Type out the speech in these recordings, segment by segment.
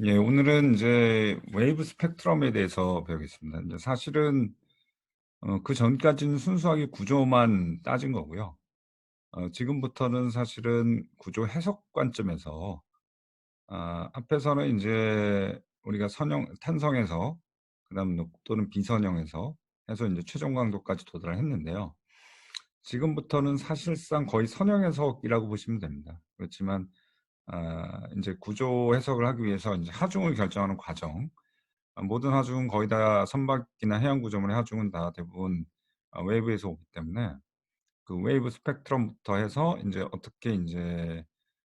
예, 오늘은 이제 웨이브 스펙트럼에 대해서 배우겠습니다. 이제 사실은 그 전까지는 순수하게 구조만 따진 거고요. 지금부터는 사실은 구조 해석 관점에서 앞에서는 이제 우리가 선형 탄성에서 그다음 또는 비선형에서 해서 이제 최종 강도까지 도달을 했는데요. 지금부터는 사실상 거의 선형 해석이라고 보시면 됩니다. 그렇지만 인제 구조 해석을 하기 위해서 인제 하중을 결정하는 과정, 모든 하중은 거의 다 선박이나 해양 구조물의 하중은 다 대부분 웨이브에서 오기 때문에 그 웨이브 스펙트럼부터 해서 인제 어떻게 인제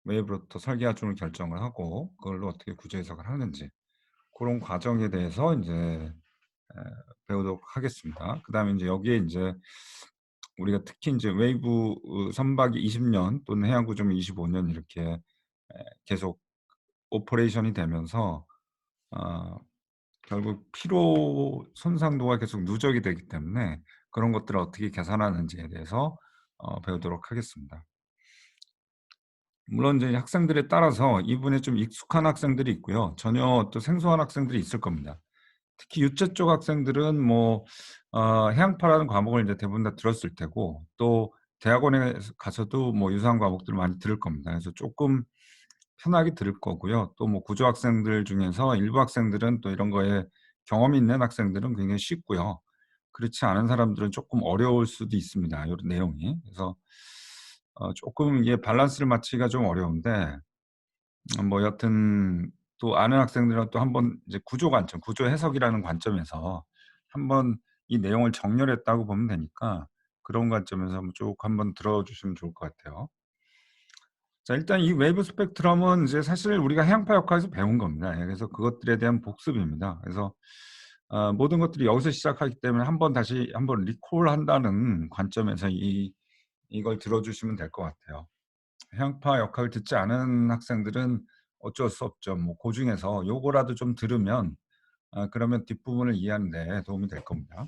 웨이브로부터 설계 하중을 결정을 하고 그걸로 어떻게 구조 해석을 하는지 고런 과정에 대해서 인제 배우도록 하겠습니다. 그다음에 인제 여기에 인제 우리가 특히 인제 웨이브 선박이 20년 또는 해양 구조물 25년 이렇게 계속 오퍼레이션이 되면서 어 결국 피로 손상도가 계속 누적이 되기 때문에 그런 것들을 어떻게 계산하는지에 대해서 배우도록 하겠습니다. 물론 이제 학생들에 따라서 이 부분에 좀 익숙한 학생들이 있고요. 전혀 또 생소한 학생들이 있을 겁니다. 특히 유체 쪽 학생들은 뭐 해양파라는 과목을 이제 대부분 다 들었을 테고 또 대학원에 가서도 뭐 유사한 과목들을 많이 들을 겁니다. 그래서 쪼끔 편하게 들을 거고요. 또 뭐 구조 학생들 중에서 일부 학생들은 또 이런 거에 경험이 있는 학생들은 굉장히 쉽고요. 그렇지 않은 사람들은 쪼끔 어려울 수도 있습니다, 요런 내용이. 그래서 쪼끔 이게 밸런스를 맞추기가 좀 어려운데 뭐 여하튼 또 아는 학생들은 또 한번 이제 구조 관점, 구조 해석이라는 관점에서 한번 이 내용을 정렬했다고 보면 되니까 그런 관점에서 한번 쭉 한번 들어 주시면 좋을 것 같아요. 자, 일단 이 웨이브 스펙트럼은 이제 사실 우리가 해양파 역학에서 배운 겁니다. 예, 그래서 그것들에 대한 복습입니다. 그래서 모든 것들이 여기서 시작하기 때문에 한번 다시 한번 리콜한다는 관점에서 이걸 들어 주시면 될 것 같아요. 해양파 역학을 듣지 않은 학생들은 어쩔 수 없죠. 뭐 그 중에서 요거라도 좀 들으면 그러면 뒷부분을 이해하는 데 도움이 될 겁니다.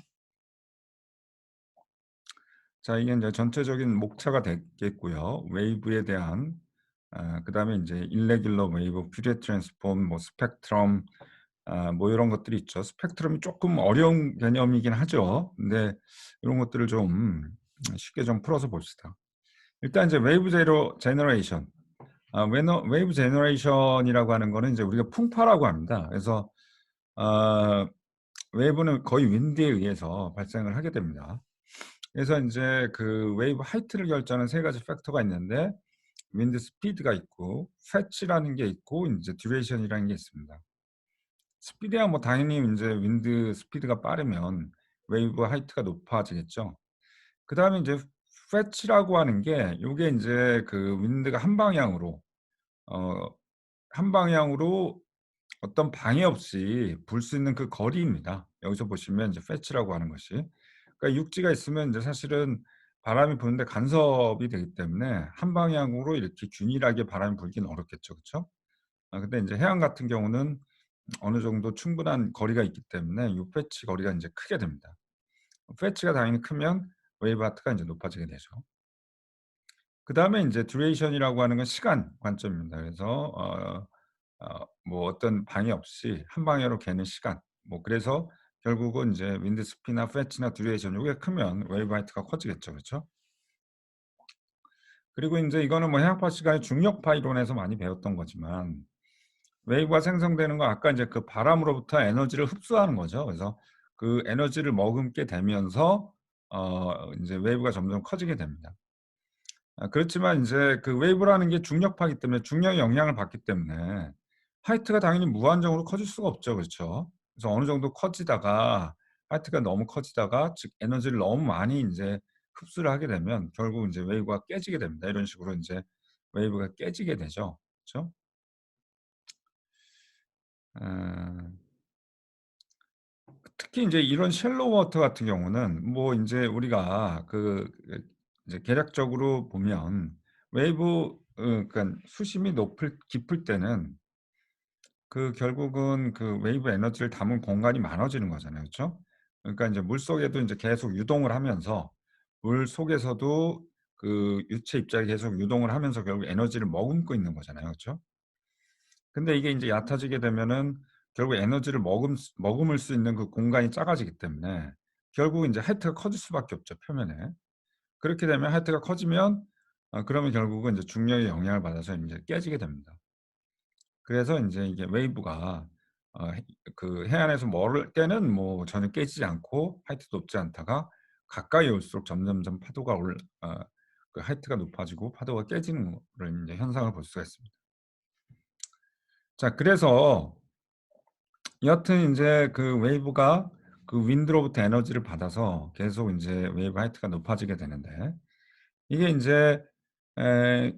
자, 이게 인제 전체적인 목차가 되겠고요. 웨이브에 대한 그다음에 인제 irregular wave, 퓨리어 트랜스폼, 뭐 스펙트럼, 뭐 요런 것들이 있죠. 스펙트럼이 쪼끔 어려운 개념이긴 하죠. 근데 요런 것들을 좀 쉽게 좀 풀어서 봅시다. 일단 이제 웨이브 제너레이션, 웨이브 제너레이션이라고 하는 거는 이제 우리가 풍파라고 합니다. 그래서 어 웨이브는 거의 윈드에 의해서 발생을 하게 됩니다. 그래서 인제 그 웨이브 하이트를 결정하는 세 가지 팩터가 있는데 윈드 스피드가 있고 fetch라는 게 있고 인제 듀레이션이라는 게 있습니다. 스피드야 뭐 당연히 인제 윈드 스피드가 빠르면 웨이브 하이트가 높아지겠죠. 그다음에 인제 fetch라고 하는 게 요게 인제 그 윈드가 어 한 방향으로 어떤 방해 없이 불 수 있는 그 거리입니다. 여기서 보시면 이제 fetch라고 하는 것이. 그러니까 육지가 있으면 인제 사실은 바람이 부는데 간섭이 되기 때문에 한 방향으로 이렇게 균일하게 바람이 불기는 어렵겠죠. 그쵸? 근데 인제 해안 같은 경우는 어느 정도 충분한 거리가 있기 때문에 요 fetch 거리가 인제 크게 됩니다. fetch가 당연히 크면 웨이브 하트가 인제 높아지게 되죠. 그다음에 인제 듀레이션이라고 하는 건 시간 관점입니다. 그래서 뭐 어떤 방해 없이 한 방향으로 개는 시간, 뭐 그래서 결국은 인제 윈드 스피드나 fetch나 듀레이션 요게 크면 웨이브 하이트가 커지겠죠. 그쵸? 그리고 인제 이거는 뭐 해양파 시간의 중력파 이론에서 많이 배웠던 거지만 웨이브가 생성되는 건 아까 인제 그 바람으로부터 에너지를 흡수하는 거죠. 그래서 그 에너지를 머금게 되면서 인제 웨이브가 점점 커지게 됩니다. 그렇지만 인제 그 웨이브라는 게 중력파이기 때문에 중력의 영향을 받기 때문에 하이트가 당연히 무한정으로 커질 수가 없죠. 그렇죠? 그래서 어느 정도 커지다가 하이트가 너무 커지다가 즉 에너지를 너무 많이 인제 흡수를 하게 되면 결국 인제 웨이브가 깨지게 됩니다. 이런 식으로 인제 웨이브가 깨지게 되죠. 그쵸? 어 특히 인제 이런 샬로우 워터 같은 경우는 뭐 인제 우리가 이제 계략적으로 보면 웨이브 그러니깐 수심이 높을 깊을 때는 결국은 그 웨이브 에너지를 담은 공간이 많아지는 거잖아요. 그쵸? 그러니까 인제 물속에도 인제 계속 유동을 하면서 물속에서도 그 유체 입자가 계속 유동을 하면서 결국 에너지를 머금고 있는 거잖아요. 그쵸? 근데 이게 인제 얕아지게 되면은 결국 에너지를 머금을 수 있는 그 공간이 작아지기 때문에 결국 인제 하이트가 커질 수밖에 없죠, 표면에. 그렇게 되면 하이트가 커지면 그러면 결국은 이제 중력의 영향을 받아서 인제 깨지게 됩니다. 그래서 인제 이게 웨이브가 해 그 해안에서 멀을 때는 뭐 전혀 깨지지 않고 하이트도 높지 않다가 가까이 올수록 점점점 파도가 그 하이트가 높아지고 파도가 깨지는 그런 인제 현상을 볼 수가 있습니다. 자, 그래서 여하튼 인제 그 웨이브가 그 윈드로부터 에너지를 받아서 계속 인제 웨이브 하이트가 높아지게 되는데 이게 인제 에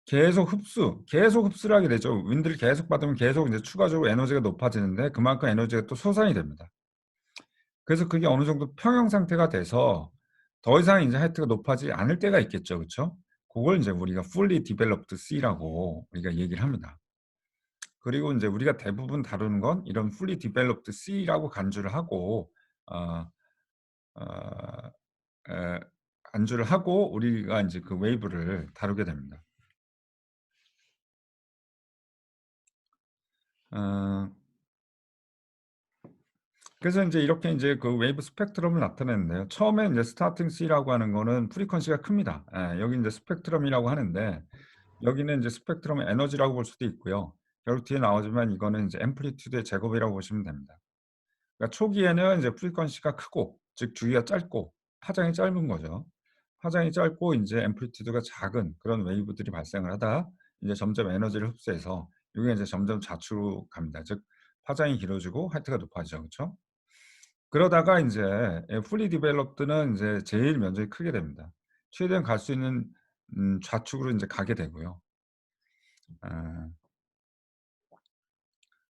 계속 흡수를 하게 되죠. 윈드를 계속 받으면 계속 인제 추가적으로 에너지가 높아지는데 그만큼 에너지가 또 솟아야 됩니다. 그래서 그게 어느 정도 평형 상태가 돼서 더 이상 인제 하이트가 높아지지 않을 때가 있겠죠. 그쵸? 고걸 인제 우리가 fully developed sea라고 우리가 얘기를 합니다. 그리고 인제 우리가 대부분 다루는 건 이런 fully developed sea라고 간주를 하고 어 어 에 간주를 하고 우리가 인제 그 웨이브를 다루게 됩니다. 어 그래서 인제 이렇게 인제 그 웨이브 스펙트럼을 나타내는데요. 처음에 인제 스타팅 C라고 하는 거는 프리퀀시가 큽니다. 예. 여기 인제 스펙트럼이라고 하는데 여기는 인제 스펙트럼의 에너지라고 볼 수도 있고요. 결국 뒤에 나오지만 이거는 인제 앰플리튜드의 제곱이라고 보시면 됩니다. 그러니까 초기에는 이제 프리퀀시가 크고 즉 주기가 짧고 파장이 짧은 거죠. 파장이 짧고 인제 앰플리튜드가 작은 그런 웨이브들이 발생을 하다가 이제 점점 에너지를 흡수해서 요게 인제 점점 좌측으로 갑니다. 즉 파장이 길어지고 하이트가 높아지죠. 그쵸? 그러다가 인제 fully developed는 인제 제일 면적이 크게 됩니다. 최대한 갈 수 있는 좌측으로 인제 가게 되고요. 아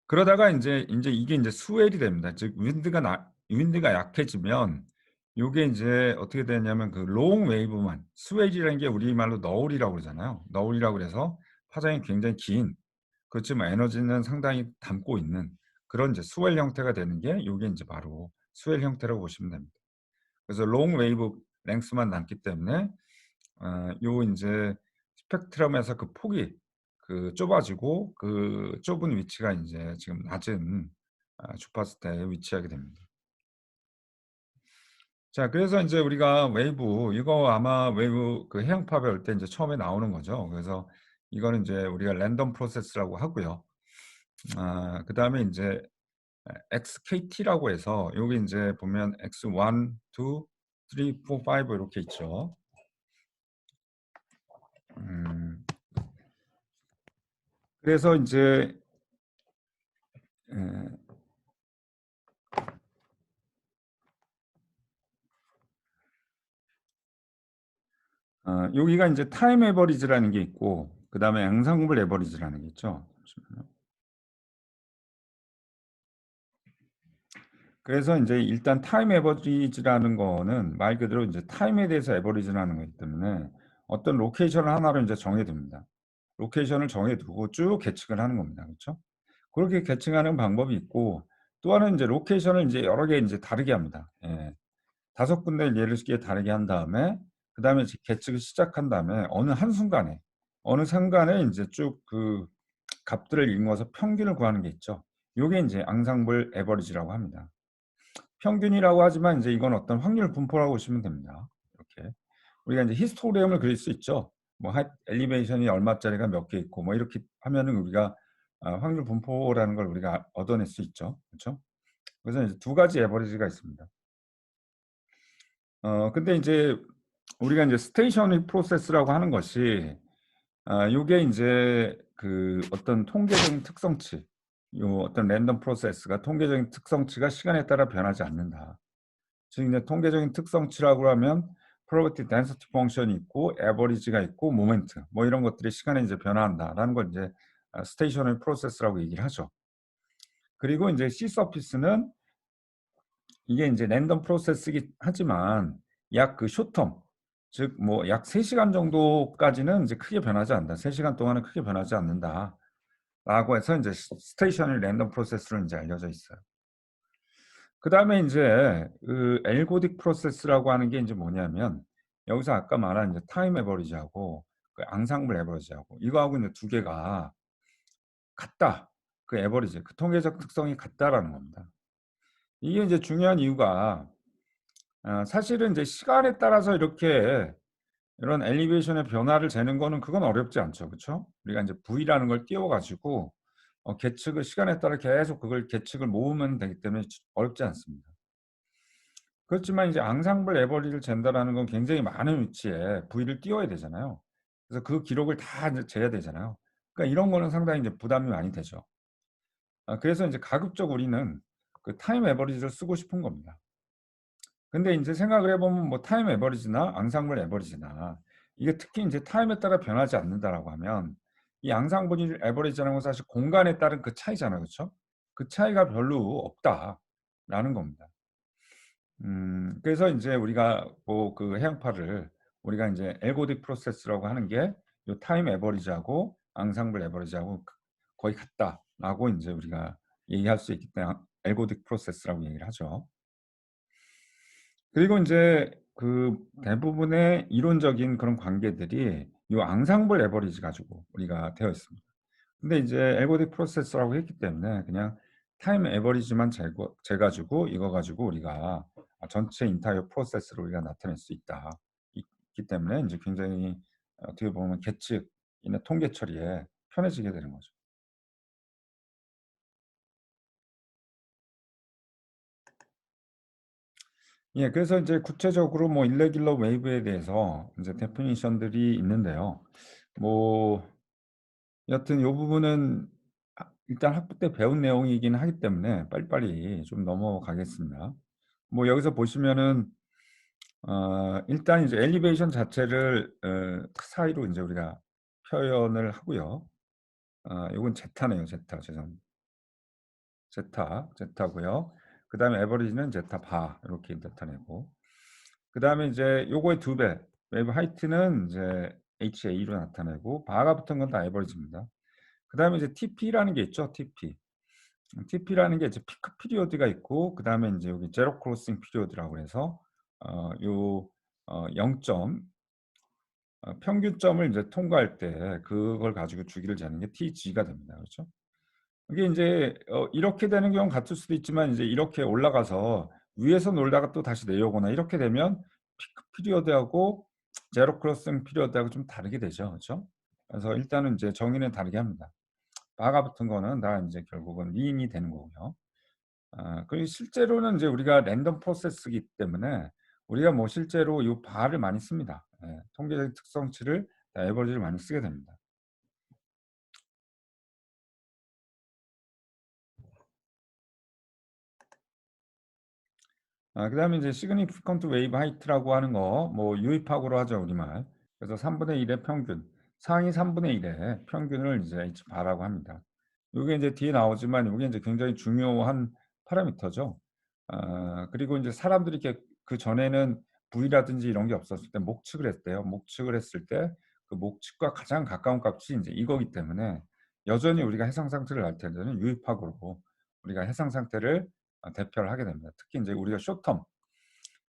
그러다가 인제 이게 인제 스웰이 됩니다. 즉 윈드가 약해지면 요게 인제 어떻게 되냐면 그 롱 웨이브만 스웰이라는 게 우리말로 너울이라고 그러잖아요. 너울이라고 그래서 파장이 굉장히 긴 그렇지만 에너지는 상당히 담고 있는 그런 이제 스웰 형태가 되는 게 요게 인제 바로 스웰 형태라고 보시면 됩니다. 그래서 롱 웨이브 랭스만 남기 때문에 요 인제 스펙트럼에서 그 폭이 그 좁아지고 그 좁은 위치가 인제 지금 낮은 주파수대에 위치하게 됩니다. 자, 그래서 인제 우리가 웨이브 이거 아마 웨이브 그 해양팝에 올 때 인제 처음에 나오는 거죠. 그래서 이거는 인제 우리가 랜덤 프로세스라고 하고요. 그다음에 인제 XKT라고 해서 요게 인제 보면 X 1, 2, 3, 4, 5 이렇게 있죠. 음 그래서 인제 예 여기가 인제 타임 에버리지라는 게 있고 그다음에 양상분 에버리지라는 게 있죠. 잠시만요. 그래서 인제 일단 타임 에버리지라는 거는 말 그대로 인제 타임에 대해서 에버리지를 하는 거기 때문에 어떤 로케이션을 하나로 인제 정해 둡니다. 로케이션을 정해 두고 쭉 계측을 하는 겁니다. 그쵸? 그렇게 계층하는 방법이 있고 또 하나는 인제 로케이션을 인제 여러 개 인제 다르게 합니다. 예. 5 군데를 예를 쉽게 다르게 한 다음에 그다음에 이제 계측을 시작한 다음에 어느 한순간에 어느 순간에 인제 쭉 그 값들을 이용해서 평균을 구하는 게 있죠. 요게 인제 앙상블 에버리지라고 합니다. 평균이라고 하지만 인제 이건 어떤 확률 분포라고 보시면 됩니다. 이렇게. 우리가 인제 히스토그램을 그릴 수 있죠. 뭐 엘리베이션이 얼마짜리가 몇 개 있고 뭐 이렇게 하면은 우리가 확률 분포라는 걸 우리가 얻어낼 수 있죠. 그쵸? 그래서 이제 두 가지 에버리지가 있습니다. 근데 인제 우리가 인제 스테이셔너리 프로세스라고 하는 것이 요게 인제 그 어떤 통계적인 특성치 요 어떤 랜덤 프로세스가 통계적인 특성치가 시간에 따라 변하지 않는다. 즉 이제 통계적인 특성치라고 하면 probability density 펑션이 있고 에버리지가 있고 모멘트 뭐 이런 것들이 시간에 이제 변화한다라는 걸 이제 스테이셔너리 프로세스라고 얘기를 하죠. 그리고 인제 C 서피스는 이게 인제 랜덤 프로세스이긴 하지만 약 그 숏텀 즉 뭐 약 3 시간 정도까지는 인제 크게 변하지 않는다. 3 시간 동안은 크게 변하지 않는다라고 해서 인제 스테이셔너리 랜덤 프로세스로 인제 알려져 있어요. 그다음에 인제 그 엘고딕 프로세스라고 하는 게 인제 뭐냐면 여기서 아까 말한 인제 타임 에버리지하고 그 앙상블 에버리지하고 이거하고 인제 두 개가 같다. 그 에버리지, 그 통계적 특성이 같다라는 겁니다. 이게 이제 중요한 이유가 사실은 이제 시간에 따라서 이렇게 이런 엘리베이션의 변화를 재는 거는 그건 어렵지 않죠. 그쵸? 우리가 이제 V라는 걸 띄워 가지고 계측을 시간에 따라 계속 그걸 계측을 모으면 되기 때문에 어렵지 않습니다. 그렇지만 이제 앙상블 에버리지를 잰다라는 건 굉장히 많은 위치에 V를 띄워야 되잖아요. 그래서 그 기록을 다 이제 재야 되잖아요. 그러니까 이런 거는 상당히 이제 부담이 많이 되죠. 그래서 이제 가급적 우리는 그 타임 에버리지를 쓰고 싶은 겁니다. 근데 인제 생각을 해 보면 뭐 타임 에버리지나 앙상블 에버리지나 이게 특히 인제 타임에 따라 변하지 않는다라고 하면 이 앙상블 에버리지라는 건 사실 공간에 따른 그 차이잖아요. 그쵸? 그 차이가 별로 없다라는 겁니다. 그래서 인제 우리가 뭐 그 해양파를 우리가 인제 엘고딕 프로세스라고 하는 게 요 타임 에버리지하고 앙상블 에버리지하고 거의 같다라고 인제 우리가 얘기할 수 있기 때문에 엘고딕 프로세스라고 얘기를 하죠. 그리고 인제 그 대부분의 이론적인 그런 관계들이 요 앙상블 에버리지 가지고 우리가 되어 있습니다. 근데 이제 엘고딕 프로세스라고 했기 때문에 그냥 타임 에버리지만 재 가지고 이거 가지고 우리가 전체 인타이어 프로세스를 우리가 나타낼 수 있다. 있기 때문에 인제 굉장히 어떻게 보면 계측이나 통계 처리에 편해지게 되는 거죠. 예. 그래서 인제 구체적으로 뭐 irregular wave에 대해서 인제 데피니션들이 있는데요. 뭐 여하튼 요 부분은 일단 학부 때 배운 내용이긴 하기 때문에 빨리빨리 좀 넘어가겠습니다. 뭐 여기서 보시면은 일단 이제 엘리베이션 자체를 사이로 인제 우리가 표현을 하고요. 요건 제타네요. 제타. 죄송합니다. 제타고요. 그다음에 에버리지는 제타 바 이렇게 나타내고, 그다음에 인제 요거의 2배 웨이브 하이트는 인제 HA로 나타내고 바가 붙은 건 다 에버리지입니다. 그다음에 이제 TP라는 게 있죠. TP. TP라는 게 이제 피크 피리어드가 있고, 그다음에 인제 여기 제로 크로싱 피리어드라고 해서 요 0 점 평균점을 인제 통과할 때 그걸 가지고 주기를 재는 게 TG가 됩니다. 그렇죠? 이게 인제 이렇게 되는 경우는 같을 수도 있지만 인제 이렇게 올라가서 위에서 놀다가 또 다시 내려오거나 이렇게 되면 피크 피리어드하고 제로 크로싱 피리어드하고 좀 다르게 되죠. 그쵸? 그래서 일단은 인제 정의는 다르게 합니다. 바가 붙은 거는 다 인제 결국은 미인이 되는 거고요. 그리고 실제로는 인제 우리가 랜덤 프로세스이기 때문에 우리가 뭐 실제로 요 바를 많이 씁니다. 예. 통계적 특성치를 에버리지를 많이 쓰게 됩니다. 그다음에 이제 significant wave height라고 하는 거 뭐 유입학으로 하죠, 우리말. 그래서 3분의 1의 평균, 상위 3분의 1의 평균을 이제 H바라고 합니다. 요게 인제 뒤에 나오지만 요게 인제 굉장히 중요한 파라미터죠. 그리고 인제 사람들이 이렇게 그전에는 V라든지 이런 게 없었을 때 목측을 했대요. 목측을 했을 때 그 목측과 가장 가까운 값이 인제 이거기 때문에 여전히 우리가 해상 상태를 알 때는 유입학으로 우리가 해상 상태를 대표를 하게 됩니다. 특히 인제 우리가 short term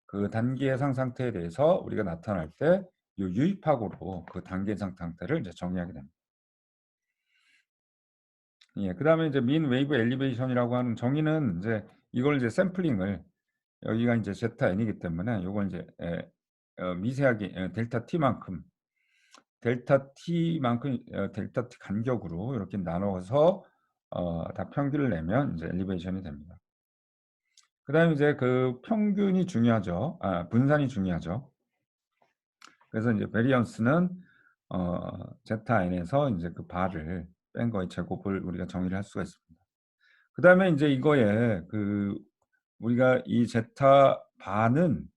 그 단기 해상 상태에 대해서 우리가 나타날 때 요 유입학으로 그 단기 해상 상태를 이제 정의하게 됩니다. 예. 그다음에 이제 mean wave elevation이라고 하는 정의는 인제 이걸 이제 샘플링을 여기가 인제 제타 n이기 때문에 요걸 인제 미세하게 델타 t만큼 델타 t 간격으로 이렇게 나눠서 다 평균을 내면 인제 엘리베이션이 됩니다. 그다음에 이제 그 평균이 중요하죠. 분산이 중요하죠. 그래서 인제 베리언스는 제타 n에서 인제 그 바를 뺀 거의 제곱을 우리가 정의를 할 수가 있습니다. 그다음에 인제 이거에 그 우리가 이 제타 바는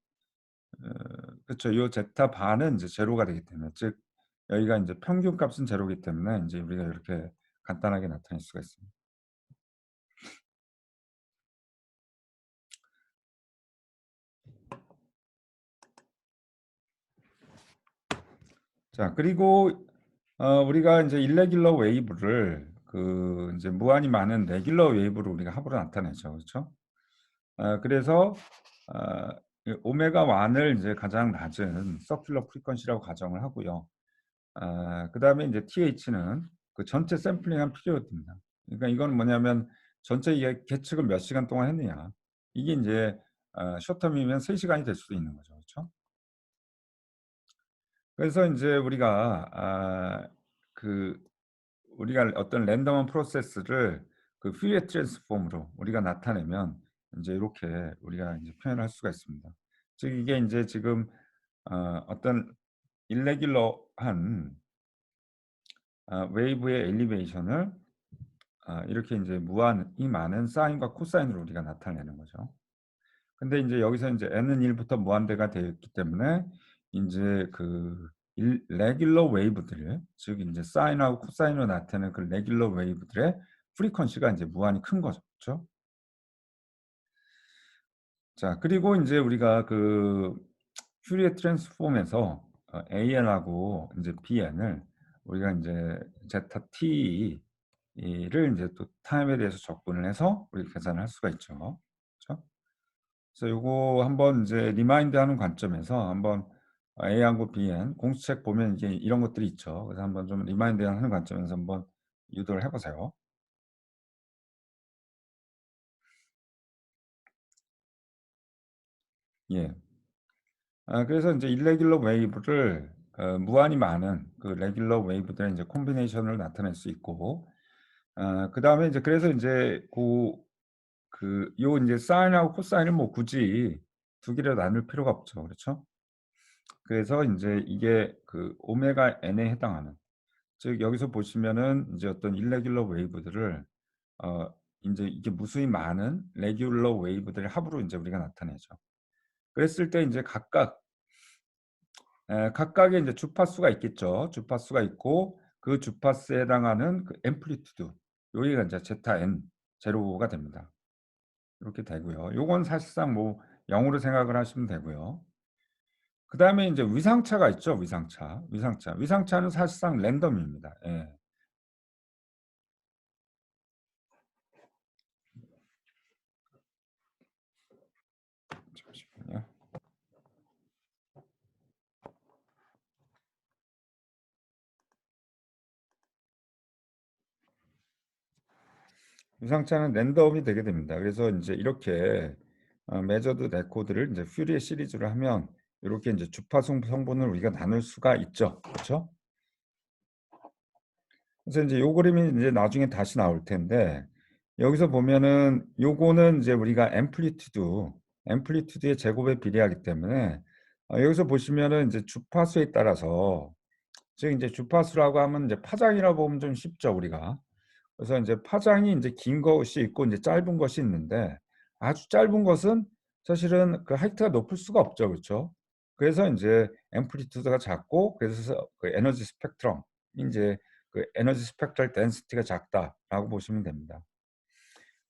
어 그쵸. 요 제타 바는 인제 제로가 되기 때문에, 즉 여기가 인제 평균값은 제로이기 때문에 인제 우리가 이렇게 간단하게 나타낼 수가 있습니다. 자, 그리고 우리가 인제 irregular wave를 그 인제 무한히 많은 regular wave로 우리가 합으로 나타내죠. 그렇죠? 그래서 이 오메가 1을 인제 가장 낮은 circular frequency라고 가정을 하고요. 그다음에 인제 TH는 그 전체 샘플링한 피리어드입니다. 그러니까 이거는 뭐냐면 전체 이게 계측을 몇 시간 동안 했느냐. 이게 인제 숏텀이면 3 시간이 될 수도 있는 거죠. 그렇죠? 그래서 인제 우리가 그 우리가 어떤 랜덤한 프로세스를 그 퓨리어 트랜스폼으로 우리가 나타내면 인제 요렇게 우리가 인제 표현을 할 수가 있습니다. 즉 이게 인제 지금 어떤 일레귤러한 웨이브의 엘리베이션을 이렇게 인제 무한히 많은 사인과 코사인으로 우리가 나타내는 거죠. 근데 인제 여기서 인제 n은 1 부터 무한대가 되어 있기 때문에 인제 그 레귤러 웨이브들 즉 인제 사인하고 코사인으로 나타내는 그 레귤러 웨이브들의 프리퀀시가 인제 무한히 큰 거죠. 그쵸? 자 그리고 인제 우리가 그 퓨리어 트랜스폼에서 AN하고 인제 BN을 우리가 인제 제타 t 를 인제 또 타임에 대해서 접근을 해서 우리가 계산을 할 수가 있죠. 그쵸? 그래서 요거 한번 인제 리마인드하는 관점에서 한번 A하고 BN 공수책 보면 이제 이런 것들이 있죠. 그래서 한번 좀 리마인드하는 관점에서 한번 유도를 해 보세요. 예. 그래서 인제 irregular wave를 무한히 많은 그 regular wave들의 인제 콤비네이션을 나타낼 수 있고 그다음에 인제 그래서 인제 요 인제 사인하고 코사인을 뭐 굳이 두 개로 나눌 필요가 없죠. 그렇죠? 그래서 인제 이게 그 오메가 n에 해당하는 즉 여기서 보시면은 인제 어떤 irregular wave들을 인제 이게 무수히 많은 regular wave들의 합으로 인제 우리가 나타내죠. 그랬을 때 인제 각각의 인제 주파수가 있겠죠. 주파수가 있고 그 주파수에 해당하는 그 앰플리튜드 여기가 인제 제타 n 제로가 됩니다. 요렇게 되고요. 요건 사실상 뭐 0 으로 생각을 하시면 되고요. 그다음에 인제 위상차가 있죠, 위상차. 위상차는 사실상 랜덤입니다. 예. 잠시만요. 위상차는 랜덤이 되게 됩니다. 그래서 인제 이렇게 메저드 레코드를 인제 퓨리에 시리즈로 하면 요렇게 인제 주파수 성분을 우리가 나눌 수가 있죠. 그쵸? 그래서 인제 요 그림이 인제 나중에 다시 나올 텐데 여기서 보면은 요거는 이제 우리가 앰플리튜드의 제곱에 비례하기 때문에 여기서 보시면은 인제 주파수에 따라서 즉 인제 주파수라고 하면 인제 파장이라고 보면 좀 쉽죠, 우리가. 그래서 인제 파장이 인제 긴 것이 있고 인제 짧은 것이 있는데 아주 짧은 것은 사실은 그 하이트가 높을 수가 없죠. 그렇죠? 그래서 인제 앰플리튜드가 작고 그래서 그 에너지 스펙트럼이 인제 그 에너지 스펙트럴 덴시티가 작다라고 보시면 됩니다.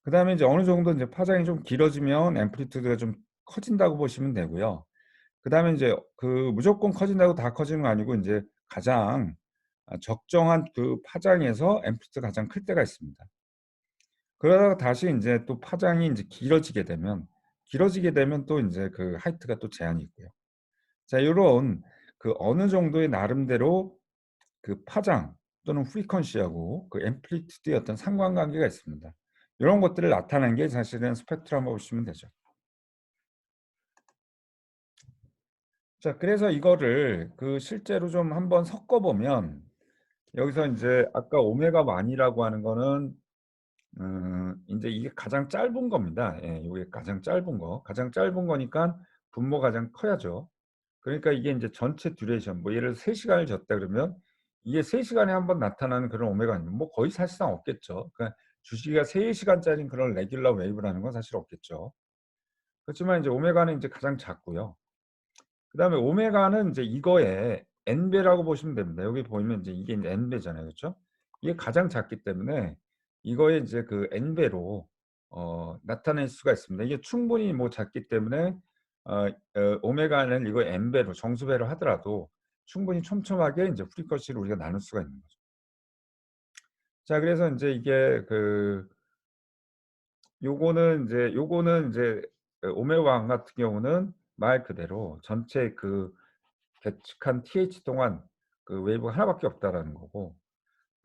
그다음에 이제 어느 정도 인제 파장이 좀 길어지면 앰플리튜드가 좀 커진다고 보시면 되고요. 그다음에 인제 그 무조건 커진다고 다 커지는 거 아니고 인제 가장 적정한 그 파장에서 앰플리튜드가 가장 클 때가 있습니다. 그러다가 다시 인제 또 파장이 인제 길어지게 되면 또 인제 그 하이트가 또 제한이 있고요. 자 요런 그 어느 정도의 나름대로 그 파장 또는 프리퀀시하고 그 앰플리튜드의 어떤 상관관계가 있습니다. 요런 것들을 나타낸 게 사실은 스펙트럼이라고 보시면 되죠. 자 그래서 이거를 그 실제로 좀 한번 섞어 보면 여기서 인제 아까 오메가 1 이라고 하는 거는 인제 이게 가장 짧은 겁니다. 예. 요게 가장 짧은 거. 가장 짧은 거니깐 분모가 가장 커야죠. 그러니까 이게 인제 전체 듀레이션 뭐 예를 들어서 3 시간을 잤다 그러면 이게 3 시간에 한 번 나타나는 그런 오메가 아니면 뭐 거의 사실상 없겠죠. 그러니까 주기가 3 시간짜리인 그런 레귤러 웨이브라는 건 사실 없겠죠. 그렇지만 인제 오메가는 인제 가장 작고요. 그다음에 오메가는 인제 이거의 n배라고 보시면 됩니다. 여기 보이면 인제 이게 인제 n배잖아요. 그쵸? 이게 가장 작기 때문에 이거의 인제 그 n배로 나타낼 수가 있습니다. 이게 충분히 뭐 작기 때문에 오메가는 이거 n배로 정수배로 하더라도 충분히 촘촘하게 인제 프리퀀시를 우리가 나눌 수가 있는 거죠. 자 그래서 인제 이게 그 요거는 인제 오메가1 같은 경우는 말 그대로 전체 그 계측한 TH 동안 그 웨이브가 하나밖에 없다라는 거고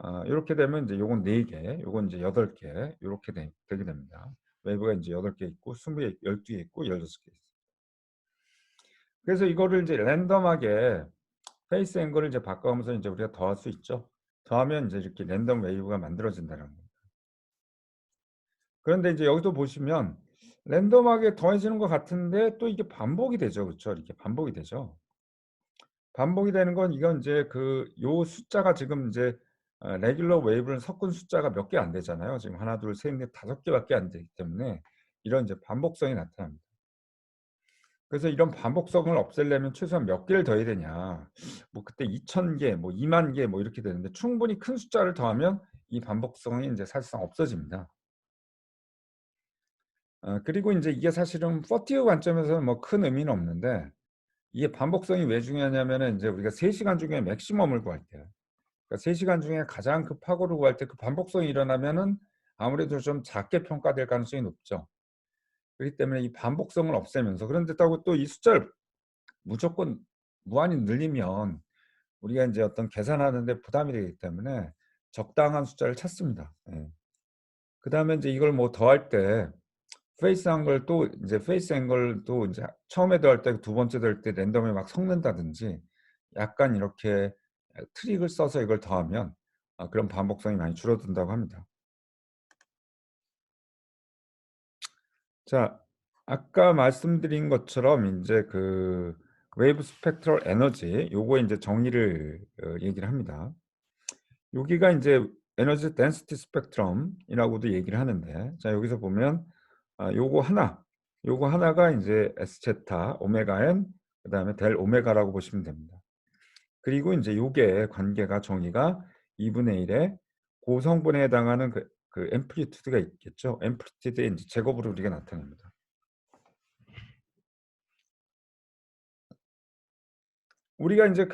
요렇게 되면 인제 요건 4 개, 요건 인제 8 개 요렇게 되게 됩니다. 웨이브가 인제 8개 있고 20 개 12개 있고 16개 있어요. 그래서 이거를 이제 랜덤하게 페이스 앵글을 이제 바꿔가면서 인제 우리가 더할 수 있죠. 더하면 인제 이렇게 랜덤 웨이브가 만들어진다는 겁니다. 그런데 이제 여기도 보시면 랜덤하게 더해지는 것 같은데 또 이게 반복이 되죠. 그쵸? 이렇게 반복이 되죠. 반복이 되는 건 이건 인제 요 숫자가 지금 인제 레귤러 웨이브를 섞은 숫자가 몇 개 안 되잖아요. 지금 하나 둘 셋 넷 다섯 개밖에 안 되기 때문에 이런 이제 반복성이 나타납니다. 그래서 이런 반복성을 없애려면 최소한 몇 개를 더해야 되냐. 뭐 그때 2,000 개 뭐 2만 개 뭐 이렇게 되는데 충분히 큰 숫자를 더하면 이 반복성이 인제 사실상 없어집니다. 그리고 인제 이게 사실은 퍼티그 관점에서는 뭐 큰 의미는 없는데 이게 반복성이 왜 중요하냐면은 인제 우리가 3 시간 중에 맥시멈을 구할 때요. 그러니까 3 시간 중에 가장 그 파고를 구할 때 그 반복성이 일어나면은 아무래도 좀 작게 평가될 가능성이 높죠. 그렇기 때문에 이 반복성을 없애면서 그런데 그렇다고 또 이 숫자를 무조건 무한히 늘리면 우리가 인제 어떤 계산하는 데 부담이 되기 때문에 적당한 숫자를 찾습니다. 예. 그다음에 인제 이걸 뭐 더할 때 페이스 앵글 또 인제 페이스 앵글도 인제 처음에 더할 때 두 번째 더할 때 랜덤에 막 섞는다든지 약간 이렇게 트릭을 써서 이걸 더하면 그런 반복성이 많이 줄어든다고 합니다. 자, 아까 말씀드린 것처럼 인제 웨이브 스펙트럴 에너지 요거에 인제 정의를 얘기를 합니다. 여기가 인제 에너지 덴시티 스펙트럼이라고도 얘기를 하는데 자 여기서 보면 요거 하나, 요거 하나가 인제 S 제타, 오메가 n 그다음에 델 오메가라고 보시면 됩니다. 그리고 인제 요게 관계가 정의가 2 분의 1의 고성분에 해당하는 앰플리튜드가 있겠죠. 앰플리튜드의 인제 제곱으로 우리가 나타냅니다. 우리가 인제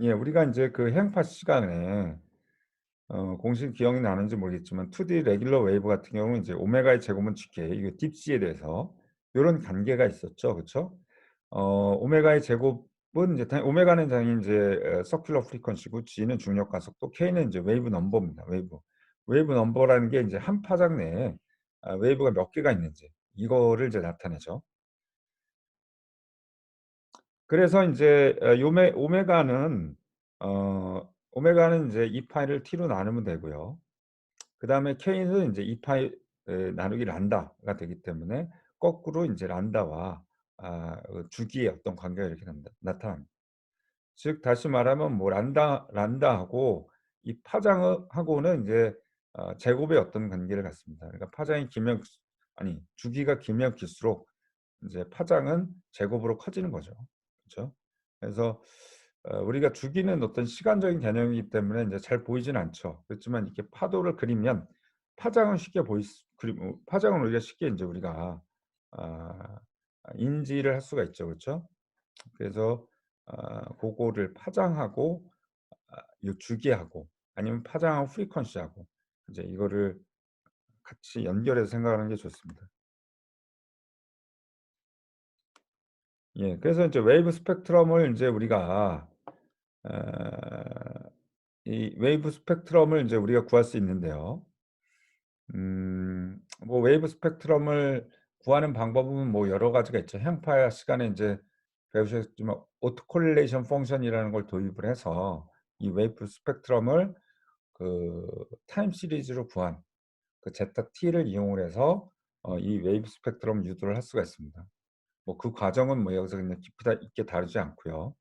예 우리가 인제 해양파 시간에 공식 기억이 나는지 모르겠지만 2D 레귤러 웨이브 같은 경우는 이제 오메가의 제곱은 GK 이게 딥시에 대해서 요런 관계가 있었죠. 그쵸? 오메가의 제곱은 이제 오메가는 당연히 인제 서큘러 프리퀀시고 G는 중력 가속도, K는 인제 웨이브 넘버입니다. 웨이브. 웨이브 넘버라는 게 인제 한 파장 내에 웨이브가 몇 개가 있는지 이거를 이제 나타내죠. 그래서 인제 오메가는 인제 2 파이를 T로 나누면 되고요. 그다음에 K는 인제 2 파이 나누기 람다가 되기 때문에 거꾸로 인제 람다와 주기의 어떤 관계가 이렇게 나타납니다. 즉 다시 말하면 뭐 람다하고 이 파장하고는 인제 제곱의 어떤 관계를 갖습니다. 그러니까 파장이 길면 아니 주기가 길면 길수록 인제 파장은 제곱으로 커지는 거죠. 그죠? 그래서 우리가 주기는 어떤 시간적인 개념이기 때문에 인제 잘 보이진 않죠. 그렇지만 이렇게 파도를 그리면 파장은 쉽게 보일 수 파장은 우리가 쉽게 인제 우리가 아 인지를 할 수가 있죠. 그렇죠? 그래서 고거를 파장하고 요 주기하고 아니면 파장하고 프리퀀시하고 인제 이거를 같이 연결해서 생각하는 게 좋습니다. 예. 그래서 인제 웨이브 스펙트럼을 인제 우리가 어 이 웨이브 스펙트럼을 인제 우리가 구할 수 있는데요. 뭐 웨이브 스펙트럼을 구하는 방법은 뭐 여러 가지가 있죠. 해양파 시간에 인제 배우셨지만 오토 코릴레이션 펑션이라는 걸 도입을 해서 이 웨이브 스펙트럼을 타임 시리즈로 구한 제타 t를 이용을 해서 이 웨이브 스펙트럼 유도를 할 수가 있습니다. 뭐 그 과정은 뭐 여기서 그냥 깊이 있게 다루지 않고요.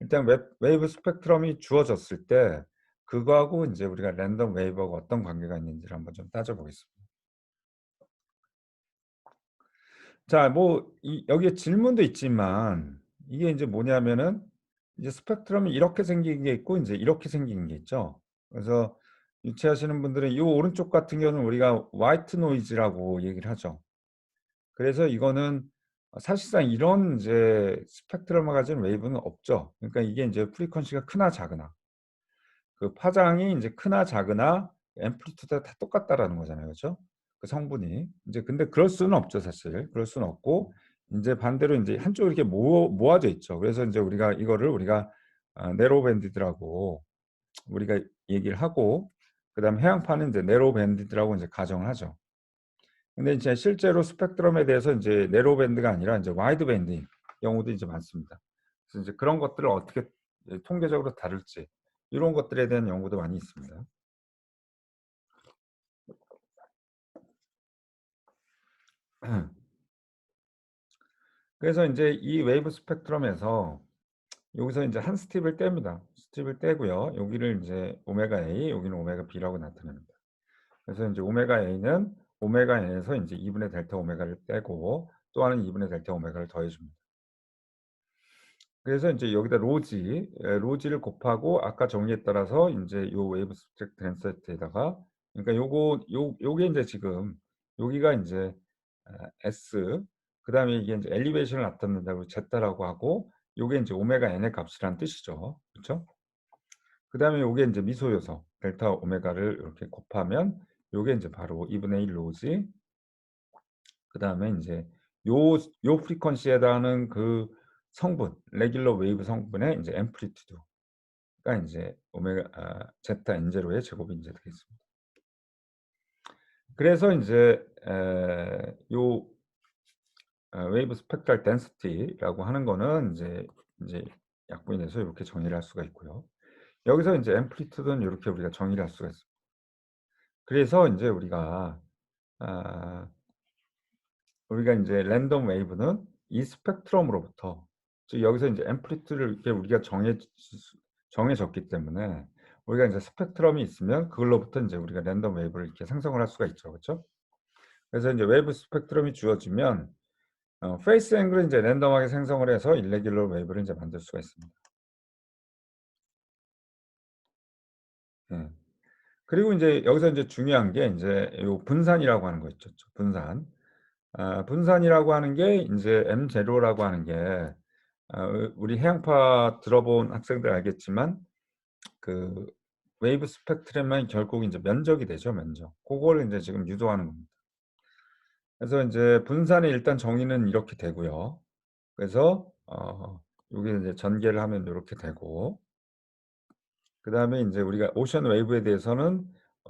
일단 웨이브 스펙트럼이 주어졌을 때 그거하고 인제 우리가 랜덤 웨이브하고 어떤 관계가 있는지를 한번 좀 따져 보겠습니다. 자 뭐 여기에 질문도 있지만 이게 인제 뭐냐면은 이제 스펙트럼이 이렇게 생긴 게 있고 인제 이렇게 생긴 게 있죠. 그래서 유추하시는 분들은 이 오른쪽 같은 경우는 우리가 화이트 노이즈라고 얘기를 하죠. 그래서 이거는 사실상 이런 인제 스펙트럼을 가진 웨이브는 없죠. 그러니까 이게 인제 프리퀀시가 크나 작으나 파장이 인제 크나 작으나 앰플리튜드가 다 똑같다라는 거잖아요. 그죠? 그 성분이. 이제 근데 그럴 수는 없죠, 사실. 그럴 수는 없고 인제 반대로 인제 한쪽으로 이렇게 모아져 있죠. 그래서 인제 우리가 이거를 네로우 밴디드라고 우리가 얘기를 하고, 그다음에 해양파는 이제 네로우 밴디드라고 인제 가정을 하죠. 근데 이제 실제로 스펙트럼에 대해서 인제 네로우 밴드가 아니라 인제 와이드 밴드인 경우도 이제 많습니다. 그래서 인제 그런 것들을 어떻게 통계적으로 다룰지, 이런 것들에 대한 연구도 많이 있습니다. 그래서 인제 이 웨이브 스펙트럼에서 여기서 인제 한 스팁을 뗍니다. 스팁을 떼고요. 여기를 인제 오메가 A, 여기는 오메가 B라고 나타냅니다. 그래서 인제 오메가 A는 오메가 N에서 인제 2분의 델타 오메가를 떼고 또 하나는 2분의 델타 오메가를 더해 줍니다. 그래서 인제 여기다 로지를 곱하고 아까 정리에 따라서 인제 요 웨이브 스펙 덴시티에다가, 그러니까 요게 인제 지금 여기가 인제 S, 그다음에 이게 인제 엘리베이션을 나타낸다고 제타라고 하고, 요게 인제 오메가 N의 값이라는 뜻이죠. 그쵸? 그다음에 요게 인제 미소 요소 델타 오메가를 이렇게 곱하면 요게 인제 바로 2분의 1 로지, 그다음에 인제 요 프리퀀시에 해당하는 그 성분, 레귤러 웨이브 성분의 인제 앰플리튜드가 인제 제타 n 제로의 제곱이 인제 되겠습니다. 그래서 인제 요 웨이브 스펙트럴 덴시티라고 하는 거는 인제 약분이 돼서 요렇게 정의를 할 수가 있고요. 여기서 인제 앰플리튜드는 요렇게 우리가 정의를 할 수가 있습니다. 그래서 인제 아 우리가 인제 랜덤 웨이브는 이 스펙트럼으로부터, 즉 여기서 인제 앰플리튜드를 이렇게 우리가 정해 졌기 때문에 우리가 인제 스펙트럼이 있으면 그걸로부터 인제 우리가 랜덤 웨이브를 이렇게 생성을 할 수가 있죠. 그쵸? 그래서 인제 웨이브 스펙트럼이 주어지면 페이스 앵글을 인제 랜덤하게 생성을 해서 일레귤러 웨이브를 인제 만들 수가 있습니다. 예. 그리고 인제 여기서 인제 중요한 게 인제 요 분산이라고 하는 거 있죠. 분산. 분산이라고 하는 게 인제 M 제로라고 하는 게, 우리 해양파 들어본 학생들 알겠지만 그 웨이브 스펙트럼은 결국 인제 면적이 되죠, 면적. 고거를 인제 지금 유도하는 겁니다. 그래서 인제 분산의 일단 정의는 이렇게 되고요. 그래서 요게 인제 전개를 하면 요렇게 되고, 그다음에 인제 우리가 오션 웨이브에 대해서는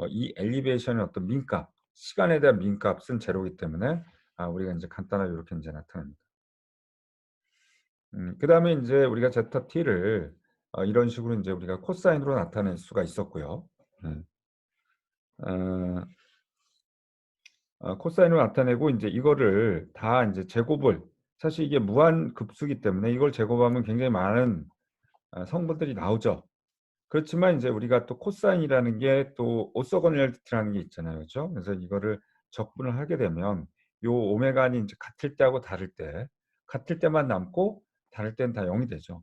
이 엘리베이션의 어떤 민값, 시간에 대한 민값은 제로이기 때문에 우리가 인제 간단하게 요렇게 인제 나타냅니다. 그다음에 인제 우리가 제타 t를 이런 식으로 인제 우리가 코사인으로 나타낼 수가 있었고요. 네. 어 코사인으로 나타내고 인제 이거를 다 인제 제곱을, 사실 이게 무한 급수이기 때문에 이걸 제곱하면 굉장히 많은 성분들이 나오죠. 그렇지만 인제 우리가 또 코사인이라는 게 또 오소거널리티라는 게 있잖아요. 그죠? 그래서 이거를 적분을 하게 되면 요 오메가는 인제 같을 때만 남고 다를 때는 다 0이 되죠.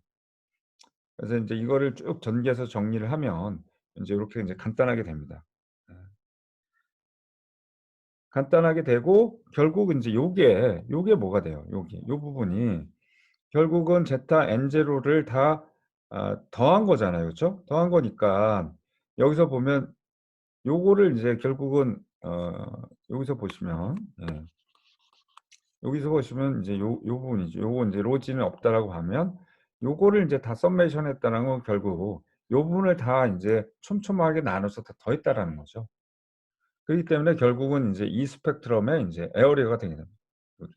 그래서 인제 이거를 쭉 전개해서 정리를 하면 인제 요렇게 인제 간단하게 됩니다. 예. 간단하게 되고 결국 인제 요게 뭐가 돼요, 요 부분이 결국은 제타 n 제로를 다 더한 거잖아요. 그쵸? 더한 거니까 여기서 보면 요거를 이제 결국은 여기서 보시면, 여기서 보시면 인제 요 부분이죠. 요거 인제 로지는 없다라고 하면 요거를 인제 다 서메이션 했다는 건 결국 요 부분을 다 인제 촘촘하게 나눠서 다 더했다라는 거죠. 그렇기 때문에 결국은 인제 이 스펙트럼의 인제 에어리어가 되게 됩니다, 요게.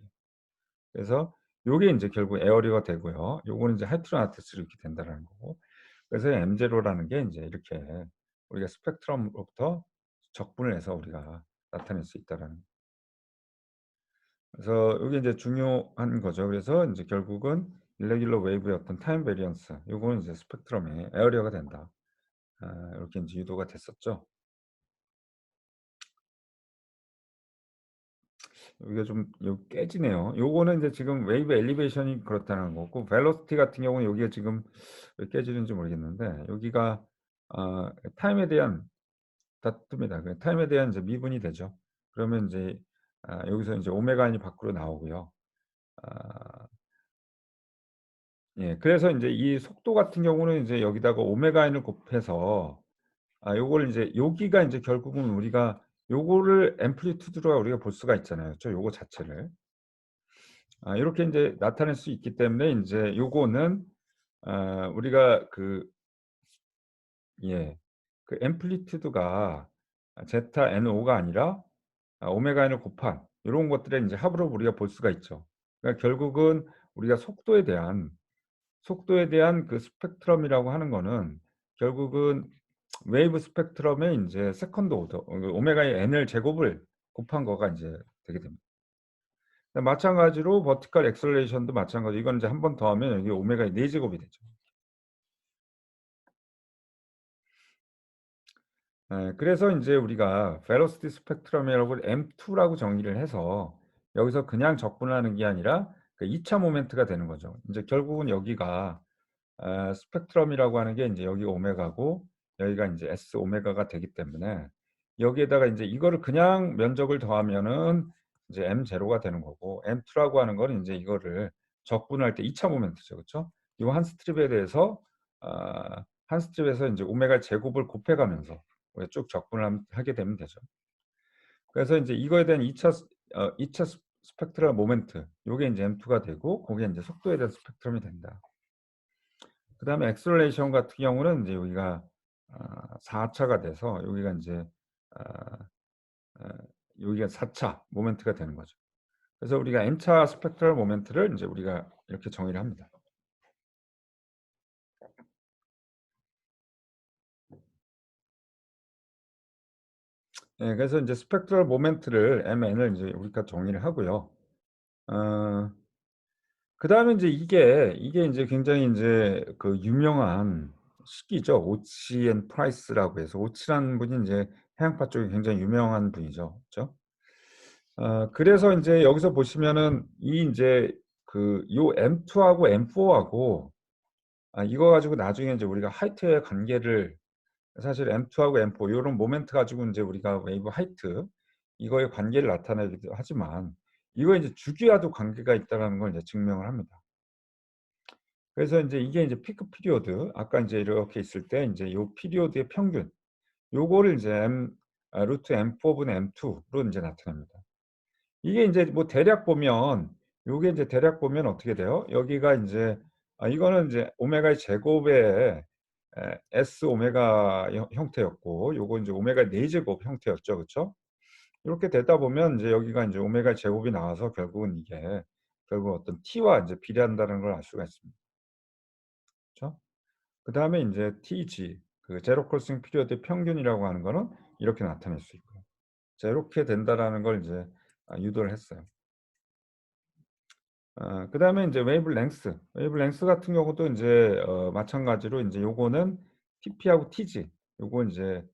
그래서 요게 인제 결국 에어리어가 되고요. 요거는 인제 하이트로나티스로 이렇게 된다라는 거고. 그래서 M 제로라는 게 인제 이렇게 우리가 스펙트럼으로부터 적분을 해서 우리가 나타낼 수 있다라는, 그래서 요게 인제 중요한 거죠. 그래서 인제 결국은 irregular wave의 어떤 타임 베리언스, 요거는 이제 스펙트럼의 에어리어가 된다. 요렇게 인제 유도가 됐었죠. 여기가 좀 깨지네요. 요거는 인제 지금 웨이브 엘리베이션이 그렇다는 거고, 벨로시티 같은 경우는 여기가 지금 왜 깨지는지 모르겠는데 여기가 타임에 대한 다툼이다. 그 타임에 대한 이제 미분이 되죠. 그러면 인제 여기서 인제 오메가 n이 밖으로 나오고요. 아 예. 그래서 인제 이 속도 같은 경우는 인제 여기다가 오메가 n을 곱해서 요거를 인제 여기가 인제 결국은 우리가 요거를 앰플리튜드로 우리가 볼 수가 있잖아요. 그쵸? 요거 자체를. 이렇게 인제 나타낼 수 있기 때문에 인제 요거는 우리가 예. 앰플리튜드가 제타 NO가 아니라 오메가 n을 곱한 요런 것들의 인제 합으로 우리가 볼 수가 있죠. 그러니까 결국은 우리가 속도에 대한 그 스펙트럼이라고 하는 거는 결국은 웨이브 스펙트럼의 인제 세컨드 오더 오메가의 n을 제곱을 곱한 거가 인제 되게 됩니다. 마찬가지로 버티컬 액셀레레이션도 마찬가지로 이건 인제 한 번 더하면 여기 오메가의 4 제곱이 되죠. 그래서 인제 우리가 벨로시티 스펙트럼이라고 M2라고 정의를 해서 여기서 그냥 접근하는 게 아니라 그 2차 모멘트가 되는 거죠. 인제 결국은 여기가 스펙트럼이라고 하는 게 인제 여기가 오메가고 여기가 인제 S 오메가가 되기 때문에 여기에다가 인제 이거를 그냥 면적을 더하면은 이제 M 제로가 되는 거고 M2라고 하는 거는 인제 이거를 적분할 때 2차 모멘트죠. 그쵸? 요 한 스트립에 대해서 한 스트립에서 인제 오메가 제곱을 곱해 가면서 우리가 쭉 적분을 하게 되면 되죠. 그래서 인제 이거에 대한 2차 스펙트럴 모멘트 요게 인제 M2가 되고 고게 인제 속도에 대한 스펙트럼이 된다. 그다음에 액셀레이션 같은 경우는 인제 여기가 4 차가 돼서 여기가 인제 아 여기가 4차 모멘트가 되는 거죠. 그래서 우리가 n차 스펙트럴 모멘트를 인제 우리가 이렇게 정의를 합니다. 예 그래서 인제 스펙트럴 모멘트를 mn을 인제 우리가 정의를 하고요. 어 그다음에 인제 이게 인제 굉장히 인제 그 유명한 식이죠. 오치 앤 프라이스라고 해서 오치라는 분이 인제 해양파 쪽에 굉장히 유명한 분이죠. 그죠? 그래서 인제 여기서 보시면은 이 인제 요 M2하고 M4하고 이거 가지고 나중에 인제 우리가 하이트의 관계를 사실 M2하고 M4 요런 모멘트 가지고 인제 우리가 웨이브 하이트 이거의 관계를 나타내기도 하지만 이거에 인제 주기와도 관계가 있다라는 걸 인제 증명을 합니다. 그래서 인제 이게 인제 피크 피리오드 아까 인제 이렇게 있을 때 인제 요 피리오드의 평균 요거를 인제 루트 M4 분의 M2로 인제 나타냅니다. 이게 인제 뭐 대략 보면 요게 인제 대략 보면 어떻게 돼요? 여기가 인제 이거는 인제 오메가의 제곱의 S 오메가 형태였고 요거 인제 오메가 4 제곱 형태였죠. 그쵸? 요렇게 되다 보면 인제 여기가 인제 오메가 제곱이 나와서 결국은 이게 결국 어떤 T와 인제 비례한다는 걸 알 수가 있습니다. 그쵸? 그다음에 인제 TG 제로 크로싱 피리어드 평균이라고 하는 거는 이렇게 나타낼 수 있고요. 자 요렇게 된다라는 걸 이제 유도를 했어요. 그다음에 인제 웨이브 랭스 같은 경우도 인제 마찬가지로 인제 요거는 TP하고 TG 요거 인제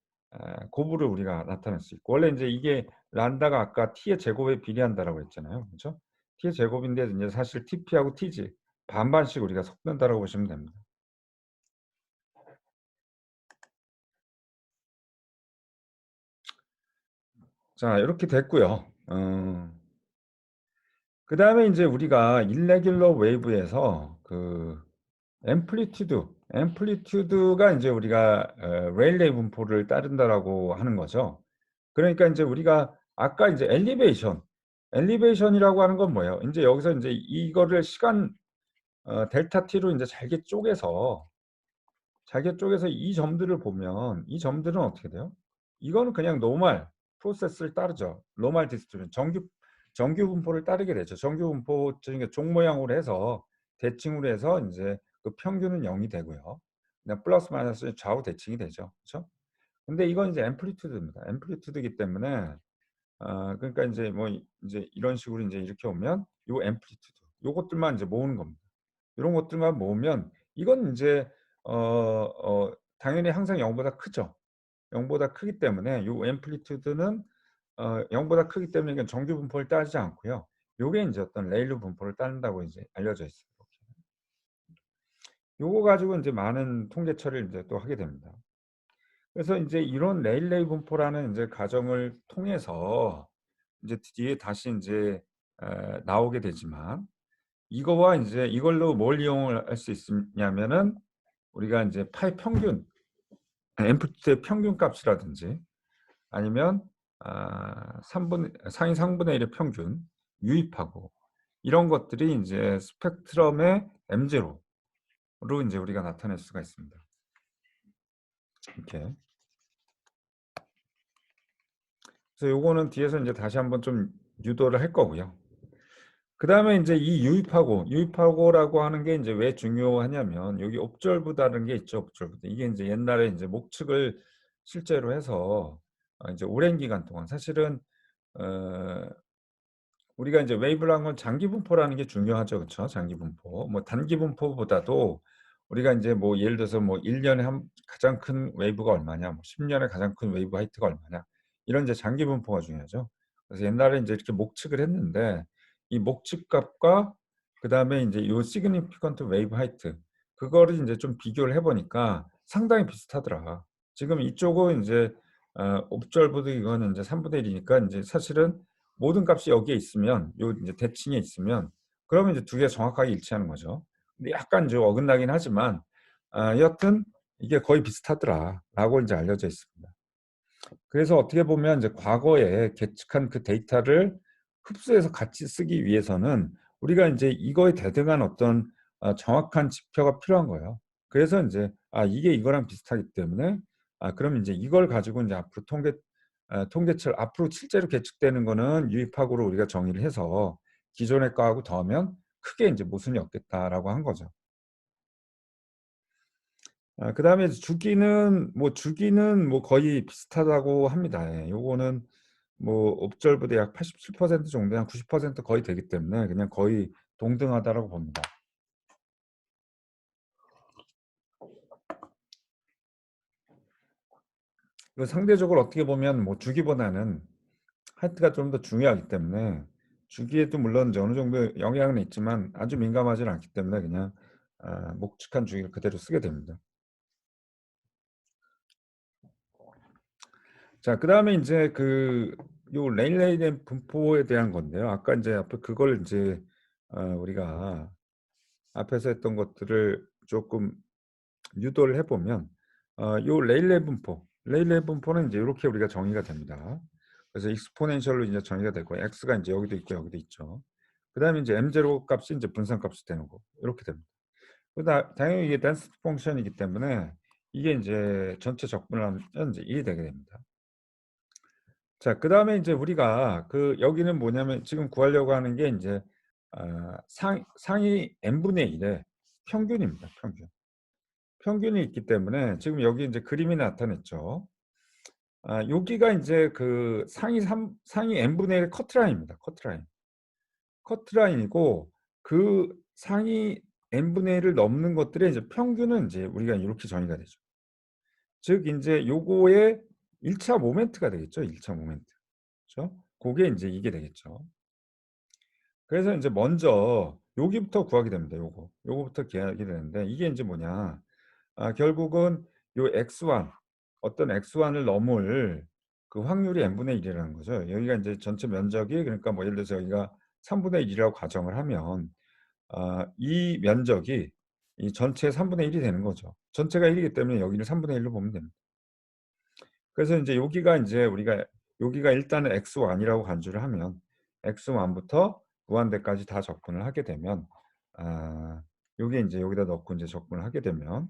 고부를 우리가 나타낼 수 있고 원래 인제 이게 란다가 아까 T의 제곱에 비례한다라고 했잖아요. 그죠? T의 제곱인데 인제 사실 TP하고 TG 반반씩 우리가 섞는다라고 보시면 됩니다. 자 요렇게 됐고요. 그다음에 인제 우리가 irregular wave에서 앰플리튜드가 인제 우리가 레일레이 분포를 따른다라고 하는 거죠. 그러니까 인제 우리가 아까 인제 엘리베이션이라고 하는 건 뭐예요? 인제 여기서 인제 이거를 시간 델타 t로 인제 잘게 쪼개서 이 점들을 보면 이 점들은 어떻게 돼요? 이거는 그냥 노멀 프로세스를 따르죠. 노멀 디스트리뷰션 정규 분포를 따르게 되죠. 정규 분포 그러니까 종 모양으로 해서 대칭으로 해서 인제 평균은 0이 되고요. 그냥 플러스 마이너스 좌우 대칭이 되죠. 그쵸? 근데 이건 이제 앰플리튜드입니다. 앰플리튜드이기 때문에 그러니까 인제 뭐 인제 이런 식으로 인제 이렇게 오면 요 앰플리튜드 요것들만 인제 모으는 겁니다. 요런 것들만 모으면 이건 인제 어 당연히 항상 0 보다 크죠. 0 보다 크기 때문에 요 앰플리튜드는 0 보다 크기 때문에 이건 정규 분포를 따르지 않고요. 요게 인제 어떤 레일로 분포를 따른다고 이제 알려져 있어요. 요거 가지고 인제 많은 통계 처리를 인제 또 하게 됩니다. 그래서 인제 이런 레일레이 분포라는 인제 과정을 통해서 인제 뒤에 다시 인제 나오게 되지만 이거와 인제 이걸로 뭘 이용을 할 수 있냐면은 우리가 인제 파이 평균 앰플리튜드의 평균값이라든지 아니면 상위 3분의 1의 평균 유입하고 이런 것들이 인제 스펙트럼의 M0로 인제 우리가 나타낼 수가 있습니다. 이렇게. 그래서 요거는 뒤에서 인제 다시 한번 좀 유도를 할 거고요. 그다음에 인제 이 유입하고라고 하는 게 인제 왜 중요하냐면 여기 옵졸브다는 게 있죠, 옵졸브드. 이게 인제 옛날에 인제 목측을 실제로 해서 인제 오랜 기간 동안 사실은 어 우리가 인제 웨이브라는 건 장기 분포라는 게 중요하죠. 그쵸? 장기 분포. 뭐 단기 분포보다도 우리가 인제 뭐 예를 들어서 뭐 1 년에 한 가장 큰 웨이브가 얼마냐, 뭐 10 년에 가장 큰 웨이브 하이트가 얼마냐, 이런 이제 장기 분포가 중요하죠. 그래서 옛날에 인제 이렇게 목측을 했는데 이 목측 값과 그다음에 인제 요 시그니피컨트 웨이브 하이트 그거를 인제 좀 비교를 해 보니까 상당히 비슷하더라. 지금 이쪽은 인제 옵저버드 이거는 인제 3분의 1 이니까 인제 사실은 모든 값이 여기에 있으면 요 인제 대칭에 있으면 그러면 이제 두 개가 정확하게 일치하는 거죠. 근데 약간 좀 어긋나긴 하지만 여하튼 "이게 거의 비슷하더라."라고 인제 알려져 있습니다. 그래서 어떻게 보면 이제 과거에 계측한 그 데이터를 흡수해서 같이 쓰기 위해서는 우리가 인제 이거에 대등한 어떤 정확한 지표가 필요한 거예요. 그래서 인제 이게 이거랑 비슷하기 때문에 그럼 인제 이걸 가지고 인제 앞으로 통계치를 앞으로 실제로 계측되는 거는 유입학으로 우리가 정의를 해서 기존의 거하고 더하면 크게 인제 모순이 없겠다라고 한 거죠. 그다음에 주기는 거의 비슷하다고 합니다. 예. 요거는 뭐 옵절보다 약 87% 정도 한 90% 거의 되기 때문에 그냥 거의 동등하다라고 봅니다. 그 상대적으로 어떻게 보면 뭐 주기보다는 하이트가 좀 더 중요하기 때문에 주기에도 물론 이제 어느 정도 영향은 있지만 아주 민감하지는 않기 때문에 그냥 목측한 주기를 그대로 쓰게 됩니다. 자 그다음에 인제 요 레일레이된 분포에 대한 건데요. 아까 인제 앞에 그걸 인제 우리가 앞에서 했던 것들을 쪼끔 유도를 해 보면 요 레일레이 분포는 인제 요렇게 우리가 정의가 됩니다. 그래서 익스포넨셜로 인제 정의가 되고 x가 인제 여기도 있고 여기도 있죠. 그다음에 인제 m0 값이 인제 분산값이 되는 거고 요렇게 됩니다. 당연히 이게 덴시티 펑션이기 때문에 이게 인제 전체 적분을 하면 인제 1이 되게 됩니다. 자 그다음에 인제 우리가 여기는 뭐냐면 지금 구하려고 하는 게 인제 상위 n분의 1의 평균입니다, 평균. 평균이 있기 때문에 지금 여기 인제 그림이 나타냈죠. 여기가 인제 상위 n분의 1의 커트라인입니다, 커트라인. 커트라인이고 그 상위 n분의 1을 넘는 것들의 이제 평균은 인제 우리가 요렇게 정의가 되죠. 즉 인제 요거의 1차 모멘트가 되겠죠, 1차 모멘트. 그죠? 고게 인제 이게 되겠죠. 그래서 인제 먼저 여기부터 구하게 됩니다, 요거. 요거부터 구하게 되는데 이게 인제 뭐냐. 결국은 요 x1 어떤 x1을 넘을 그 확률이 n분의 1 이라는 거죠. 여기가 인제 전체 면적이 그러니까 뭐 예를 들어서 여기가 3분의 1 이라고 가정을 하면 이 면적이 이 전체의 3분의 1이 되는 거죠. 전체가 1 이기 때문에 여기를 3분의 1로 보면 됩니다. 그래서 인제 여기가 인제 우리가 여기가 일단은 x1이라고 간주를 하면 x1부터 무한대까지 다 적분을 하게 되면 요게 인제 여기다 넣고 인제 적분을 하게 되면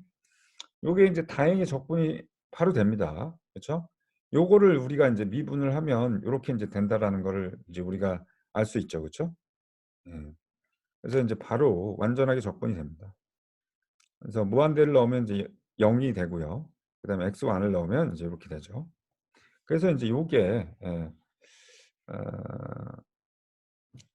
요게 인제 다행히 적분이 바로 됩니다. 그쵸? 요거를 우리가 인제 미분을 하면 요렇게 인제 된다라는 거를 이제 우리가 알 수 있죠. 그쵸? 예. 그래서 인제 바로 완전하게 적분이 됩니다. 그래서 무한대를 넣으면 이제 0이 되고요. 그다음에 x1을 넣으면 이제 요렇게 되죠. 그래서 인제 요게 어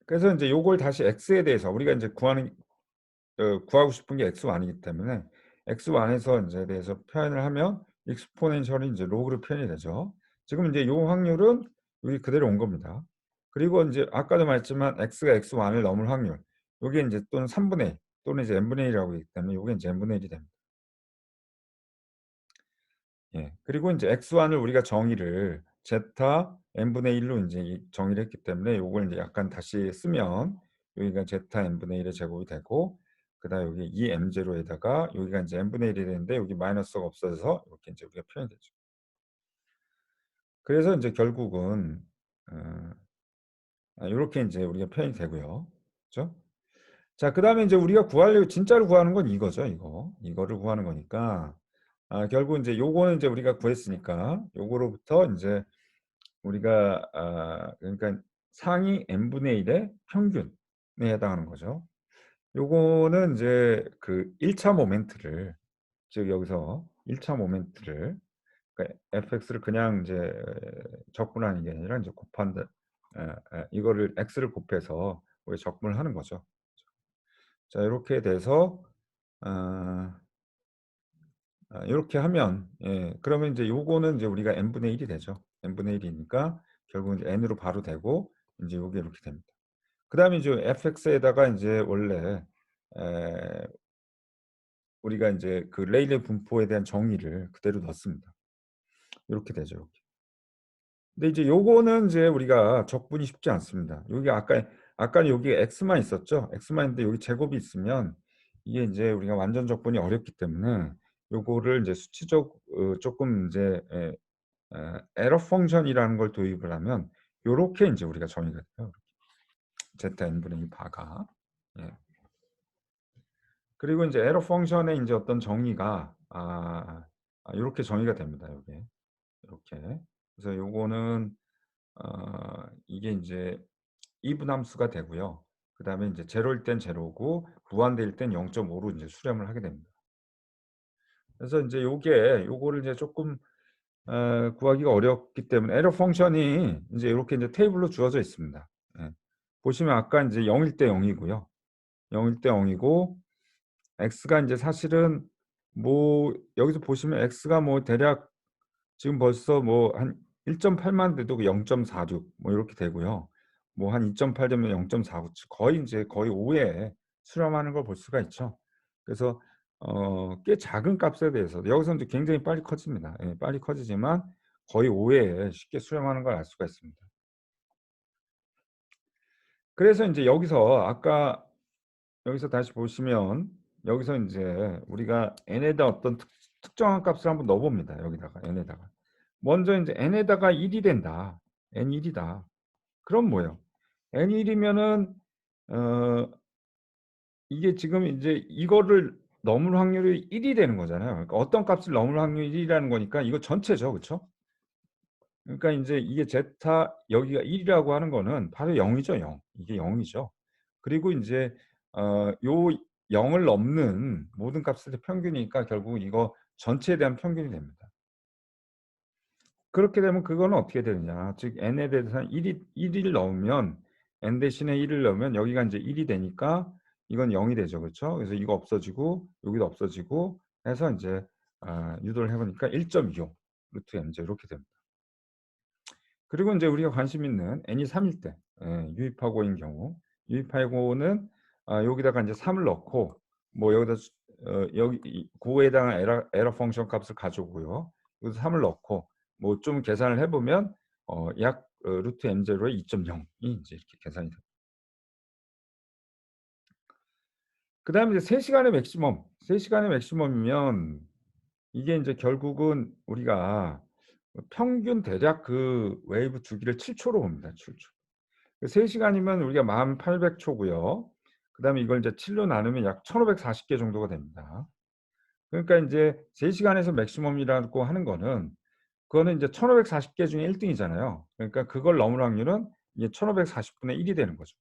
그래서 인제 요걸 다시 x에 대해서 우리가 인제 구하고 싶은 게 x1이기 때문에 x1에서 인제 대해서 표현을 하면 exponential이 인제 log로 표현이 되죠. 지금 인제 요 확률은 여기 그대로 온 겁니다. 그리고 인제 아까도 말했지만 x가 x1을 넘을 확률 요게 인제 또는 3분의 1 또는 이제 n분의 1이라고 하기 때문에 요게 인제 n분의 1이 됩니다. 예. 그리고 인제 x1을 우리가 정의를 제타 n분의 1로 인제 정의를 했기 때문에 요걸 인제 약간 다시 쓰면 여기가 제타 n분의 1의 제곱이 되고 그다음에 여기 2m0에다가 여기가 인제 n분의 1이 되는데 여기 마이너스가 없어져서 이렇게 인제 우리가 표현이 되죠. 그래서 인제 결국은 어 요렇게 인제 우리가 표현이 되고요. 그죠? 자 그다음에 인제 우리가 구하려고 진짜로 구하는 건 이거죠, 이거. 이거를 구하는 거니까 결국 인제 요거는 인제 우리가 구했으니까 요거로부터 인제 우리가 그러니까 상위 n분의 1의 평균에 해당하는 거죠. 요거는 인제 그 1차 모멘트를 즉 여기서 1차 모멘트를 그러니까 fx를 그냥 인제 적분하는 게 아니라 인제 곱한다 이거를 x를 곱해서 우리가 적분을 하는 거죠. 자 요렇게 돼서 아 요렇게 하면 그러면 인제 요거는 인제 우리가 n분의 1이 되죠. n분의 1 이니까 결국은 이제 n으로 바로 되고 인제 요게 이렇게 됩니다. 그다음에 이제 fx에다가 인제 원래 에 우리가 인제 그 레일의 분포에 대한 정의를 그대로 넣습니다. 요렇게 되죠, 요렇게. 근데 이제 요거는 인제 우리가 적분이 쉽지 않습니다. 여기 아까는 여기에 x만 있었죠. x만 있는데 여기 제곱이 있으면 이게 인제 우리가 완전 적분이 어렵기 때문에 요거를 인제 수치적 쪼끔 인제 에러 펑션이라는 걸 도입을 하면 요렇게 인제 우리가 정의가 돼요. zn분의 2 바가. 예. 그리고 인제 에러 펑션의 인제 어떤 정의가 요렇게 정의가 됩니다, 요게. 요렇게. 그래서 요거는 이게 인제 이분함수가 되고요. 그다음에 인제 제로일 땐 제로고 무한대일 땐 0.5로 인제 수렴을 하게 됩니다. 그래서 인제 요거를 이제 쪼끔 구하기가 어렵기 때문에 에러 펑션이 인제 요렇게 인제 테이블로 주어져 있습니다. 예. 보시면 아까 인제 0일 때 0 이고요. 0일 때 0 이고 x가 인제 사실은 뭐 여기서 보시면 x가 뭐 대략 지금 벌써 뭐 한 1.8만 돼도 그 0.46 뭐 요렇게 되고요. 뭐 한 2.8 되면 0.497 거의 인제 거의 5에 수렴하는 걸 볼 수가 있죠. 그래서 꽤 작은 값에 대해서도 여기서 인제 굉장히 빨리 커집니다. 예 빨리 커지지만 거의 5에 쉽게 수렴하는 걸 알 수가 있습니다. 그래서 인제 여기서 아까 여기서 다시 보시면 여기서 인제 우리가 n에다 어떤 특정한 값을 한번 넣어 봅니다, 여기다가 n에다가. 먼저 인제 n에다가 1이 된다. n이 1 이다. 그럼 뭐예요? n이 1 이면은 어 이게 지금 인제 이거를 넘을 확률이 1이 되는 거잖아요. 그러니까 어떤 값을 넘을 확률이 1 이라는 거니까 이거 전체죠. 그쵸? 그러니까 인제 이게 제타 여기가 1 이라고 하는 거는 바로 0 이죠, 0. 이게 0 이죠. 그리고 인제 요 0을 넘는 모든 값들의 평균이니까 결국은 이거 전체에 대한 평균이 됩니다. 그렇게 되면 그거는 어떻게 되느냐. 즉 n에 대해서 1을 넣으면 n 대신에 1을 넣으면 여기가 인제 1이 되니까 이건 0이 되죠. 그쵸? 그래서 이거 없어지고 여기도 없어지고 해서 인제 유도를 해 보니까 1.25 루트 n 제 요렇게 됩니다. 그리고 인제 우리가 관심 있는 n이 3일 때 유입하고인 경우 유입하고는 여기다가 인제 3을 넣고 뭐 여기다 여기 고에 해당한 에러 펑션 값을 가져오고요. 여기서 3을 넣고 뭐 좀 계산을 해 보면 약 루트 m 제로의 2.0이 인제 이렇게 계산이 됩니다. 그다음에 이제 3 시간의 맥시멈, 3 시간의 맥시멈이면 이게 인제 결국은 우리가 평균 대략 그 웨이브 주기를 7 초로 봅니다, 7 초. 그 3 시간이면 우리가 1800 초고요. 그다음에 이걸 이제 7로 나누면 약 1540개 정도가 됩니다. 그러니까 인제 3 시간에서 맥시멈이라고 하는 거는 그거는 인제 1540개 중에 1 등이잖아요. 그러니까 그걸 넘을 확률은 이게 1540 분의 1이 되는 거죠.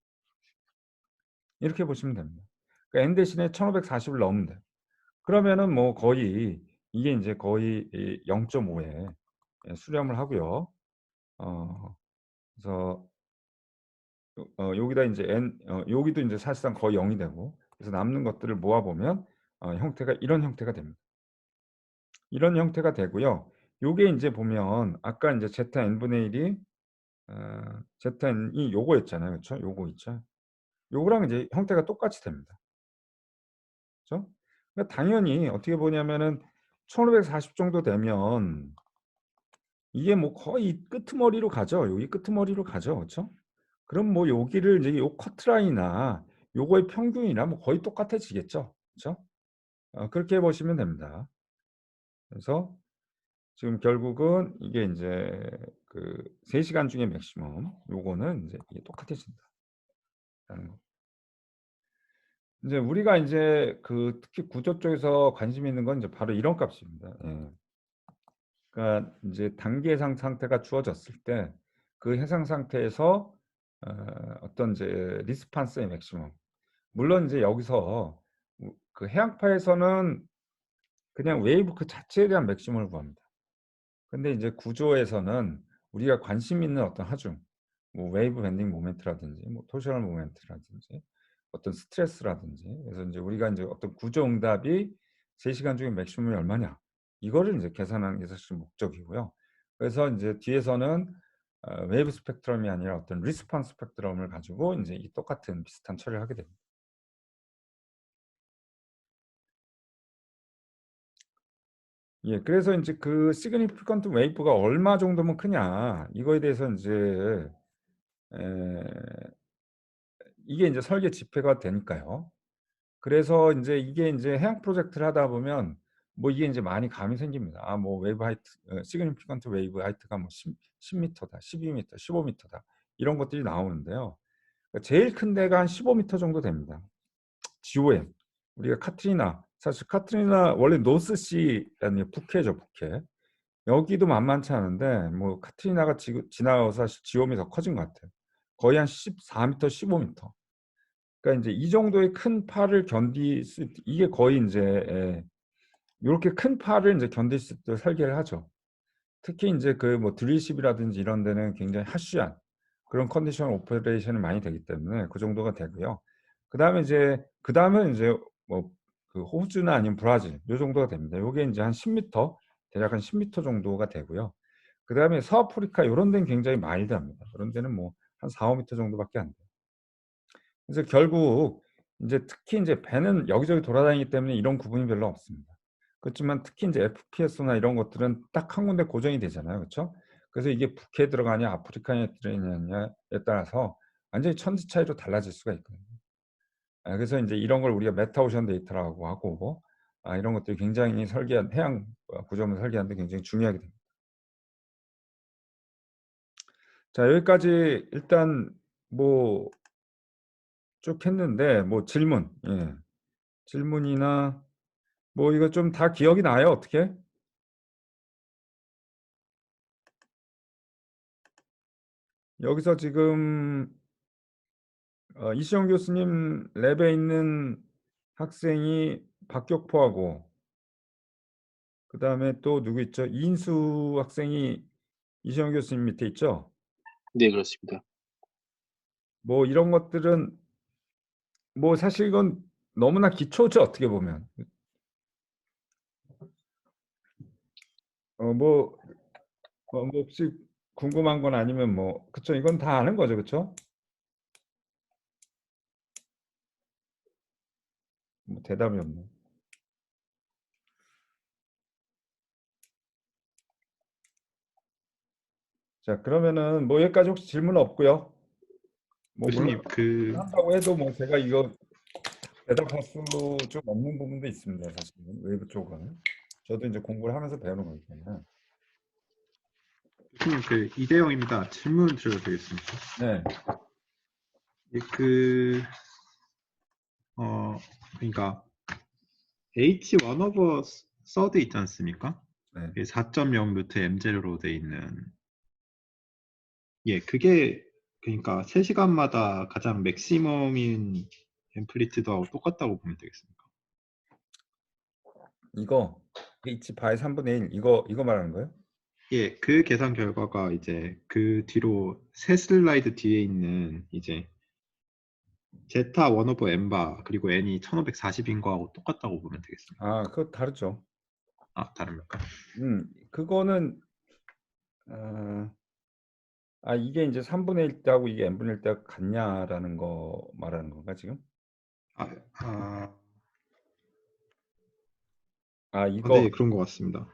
이렇게 보시면 됩니다. 그러니까 n 대신에 1540을 넣으면 돼요. 그러면은 뭐 거의 이게 인제 거의 이 0.5에 수렴을 하고요. 어 그래서 여기다 인제 여기도 인제 사실상 거의 0이 되고 그래서 남는 것들을 모아 보면 형태가 이런 형태가 됩니다. 이런 형태가 되고요. 요게 인제 보면 아까 인제 제타 n분의 1이 제타 n이 요거였잖아요. 그쵸? 요거 있죠? 요거랑 이제 형태가 똑같이 됩니다. 그죠? 그러니까 당연히 어떻게 보냐면은 1540 정도 되면 이게 뭐 거의 끄트머리로 가죠. 여기 끄트머리로 가죠. 그쵸? 그럼 뭐 여기를 이제 요 커트라인이나 요거의 평균이나 뭐 거의 똑같아지겠죠. 그쵸? 그렇게 보시면 됩니다. 그래서 지금 결국은 이게 인제 그 3시간 중에 맥시멈 요거는 인제 이게 똑같아진다라는 거. 인제 우리가 인제 그 특히 구조 쪽에서 관심 있는 건 이제 바로 이런 값입니다. 예. 그러니까 인제 단계상 상태가 주어졌을 때 그 해상 상태에서 어떤 이제 리스판스의 맥시멈. 물론 인제 여기서 그 해양파에서는 그냥 웨이브 그 자체에 대한 맥시멈을 구합니다. 근데 인제 구조에서는 우리가 관심 있는 어떤 하중, 뭐 웨이브 밴딩 모멘트라든지 뭐 토셔널 모멘트라든지 어떤 스트레스라든지 그래서 인제 우리가 인제 어떤 구조 응답이 3 시간 중에 맥시멈이 얼마냐 이거를 인제 계산하는 게 사실 목적이고요. 그래서 인제 뒤에서는 웨이브 스펙트럼이 아니라 어떤 리스폰스 스펙트럼을 가지고 인제 이 똑같은 비슷한 처리를 하게 됩니다. 예. 그래서 인제 그 시그니피컨트 웨이브가 얼마 정도면 크냐 이거에 대해서 인제 에 이게 인제 설계 지표가 되니까요. 그래서 인제 이게 인제 해양 프로젝트를 하다 보면 뭐 이게 인제 많이 감이 생깁니다. 아 뭐 웨이브 하이트 시그니피컨트 웨이브 하이트가 뭐 10 미터다, 12 미터, 15 미터다 이런 것들이 나오는데요. 그러니까 제일 큰 데가 한 15 미터 정도 됩니다. GOM. 우리가 카트리나 사실 카트리나 원래 노스시라는 게 북해죠, 북해. 여기도 만만치 않은데 뭐 카트리나가 지나가서 사실 GOM이 더 커진 것 같아요. 거의 한 14 미터, 15 미터. 그러니까 인제 이 정도의 큰 파를 견딜 수 이게 거의 인제 예 요렇게 큰 파를 인제 견딜 수 있도록 설계를 하죠. 특히 인제 그 뭐 드릴십이라든지 이런 데는 굉장히 하쉬한 그런 컨디션 오퍼레이션이 많이 되기 때문에 그 정도가 되고요. 그다음에 인제 뭐 그 호주나 아니면 브라질 요 정도가 됩니다. 요게 인제 한 10 미터 대략 한 10 미터 정도가 되고요. 그다음에 서아프리카 요런 데는 굉장히 마일드합니다. 그런 데는 뭐 한 4-5 미터 정도밖에 안 돼요. 그래서 결국 인제 특히 인제 배는 여기저기 돌아다니기 때문에 이런 구분이 별로 없습니다. 그렇지만 특히 인제 FPS나 이런 것들은 딱 한 군데 고정이 되잖아요. 그쵸? 그래서 이게 북해에 들어가냐 아프리카에 들어가냐에 따라서 완전히 천지 차이로 달라질 수가 있거든요. 그래서 인제 이런 걸 우리가 메타오션 데이터라고 하고 이런 것들이 굉장히 해양 구조물 설계하는 데 굉장히 중요하게 됩니다. 자 여기까지 일단 뭐 쭉 했는데 뭐 질문 예. 질문이나 뭐 이거 좀 다 기억이 나요, 어떻게? 여기서 지금 이시영 교수님 랩에 있는 학생이 박격포하고 그다음에 또 누구 있죠? 이인수 학생이 이시영 교수님 밑에 있죠? 네, 그렇습니다. 뭐 이런 것들은 뭐 사실 이건 너무나 기초죠, 어떻게 보면. 뭐 뭐 혹시 궁금한 건 아니면 뭐 그쵸. 이건 다 아는 거죠. 그쵸? 뭐 대답이 없네. 자 그러면은 뭐 여기까지 혹시 질문 없고요. 뭐 물론 교수님, 그 한다고 해도 뭐 제가 이거 대답할 수 좀 없는 부분도 있습니다, 사실은 외부 쪽은. 저도 인제 공부를 하면서 배우는 거기 때문에. 교수님, 그 이대영입니다. 질문 드려도 되겠습니까? 네. 예, 그러니까 H1 over third 있지 않습니까? 네. 4.0 루트 M0로 돼 있는 그게 그러니까 3시간마다 가장 맥시멈인 앰플리튜드하고 똑같다고 보면 되겠습니까? 이거 H 바의 3분의 1 이거 말하는 거예요? 그 계산 결과가 이제 그 뒤로 세 슬라이드 뒤에 있는 이제 제타 1 over M 바 그리고 N이 1540인 거하고 똑같다고 보면 되겠습니다. 그거 다르죠. 다릅니까? 그거는 이게 인제 3분의 1 때하고 이게 n분의 1 때하고 같냐라는 거 말하는 건가 지금? 아, 아, 이거 네, 그런 것 같습니다.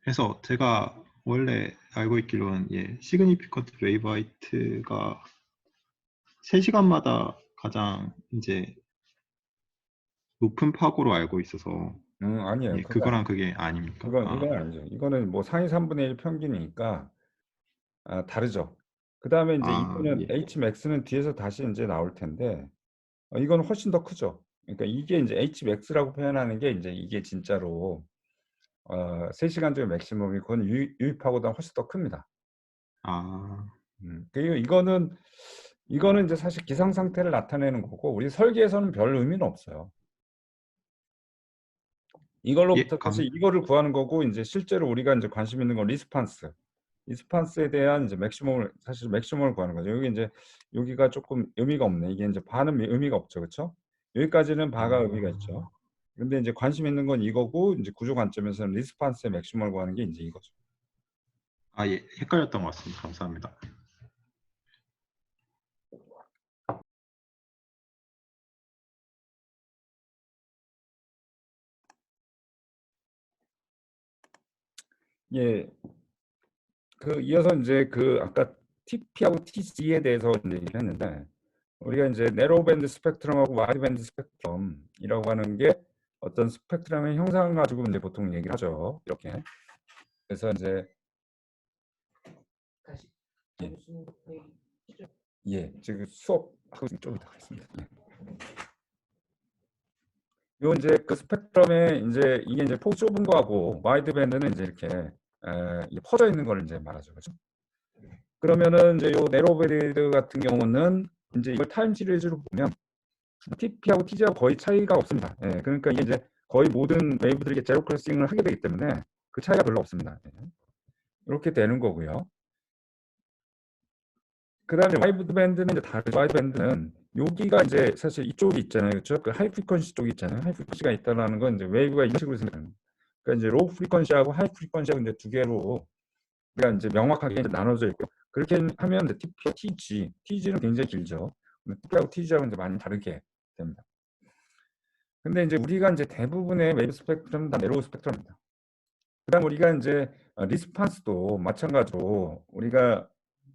그래서 제가 원래 알고 있기로는 시그니피컨트 웨이브 하이트가 3시간마다 가장 이제 높은 파고로 알고 있어서 아니에요. 예, 그거랑 그게 아닙니까? 이건 아니죠. 이거는 뭐 상위 3분의 1 평균이니까 다르죠. 그다음에 이제 이거는 예. Hmax는 뒤에서 다시 이제 나올 텐데 이건 훨씬 더 크죠. 그러니까 이게 이제 Hmax라고 표현하는 게 이제 이게 진짜로 3시간 중에 맥시멈이 그건 유입하고보다 훨씬 더 큽니다. 아, 그리고 이거는 이제 사실 기상 상태를 나타내는 거고 우리 설계에서는 별 의미는 없어요. 예, 이걸로부터 사실 이거를 구하는 거고 이제 실제로 우리가 이제 관심 있는 건 리스판스에 대한 이제 맥시멈을 구하는 거죠. 여기 이제 여기가 조금 의미가 없네. 이게 이제 바는 의미가 없죠, 그렇죠? 여기까지는 바가 의미가 있죠. 근데 이제 관심 있는 건 이거고 이제 구조 관점에서는 리스판스의 맥시멈을 구하는 게 이제 이거죠. 예, 헷갈렸던 것 같습니다. 감사합니다. 예, 이어서 이제 아까 TP하고 TG에 대해서 이제 얘기했는데 우리가 이제 네로밴드 스펙트럼하고 와이드밴드 스펙트럼이라고 하는 게 어떤 스펙트럼의 형상을 가지고 이제 보통 얘기를 하죠. 이렇게. 그래서 이제 지금 수업하고 좀 이따 가겠습니다. 요 이제 그 스펙트럼에 이제 이게 이제 폭 좁은 거하고 와이드밴드는 이제 이렇게 이게 퍼져 있는 걸 이제 말하죠. 그렇죠? 그러면은 이제 요 네로밴드 같은 경우는 이제 이걸 타임 시리즈로 보면 TP하고 TG하고 거의 차이가 없습니다. 예, 그러니까 이게 이제 거의 모든 웨이브들이 제로 크로싱을 하게 되기 때문에 그 차이가 별로 없습니다. 예. 이렇게 되는 거고요. 그다음에 와이드밴드는 이제 다르죠. 와이드밴드는 여기가 이제 사실 이쪽이 있잖아요, 그렇죠? 그 하이 프리퀀시 쪽이 있잖아요. 하이 프리퀀시가 있다라는 건 이제 웨이브가 이런 식으로 생겨요. 그러니까 이제 로우 프리퀀시하고 하이 프리퀀시하고 이제 두 개로 우리가 이제 명확하게 이제 나눠져 있고 그렇게 하면 이제 TP, TG는 굉장히 길죠. TP하고 TG하고 이제 많이 다르게 됩니다. 근데 이제 우리가 이제 대부분의 웨이브 스펙트럼 다 네로우 스펙트럼입니다. 그다음 우리가 이제 리스판스도 마찬가지로 우리가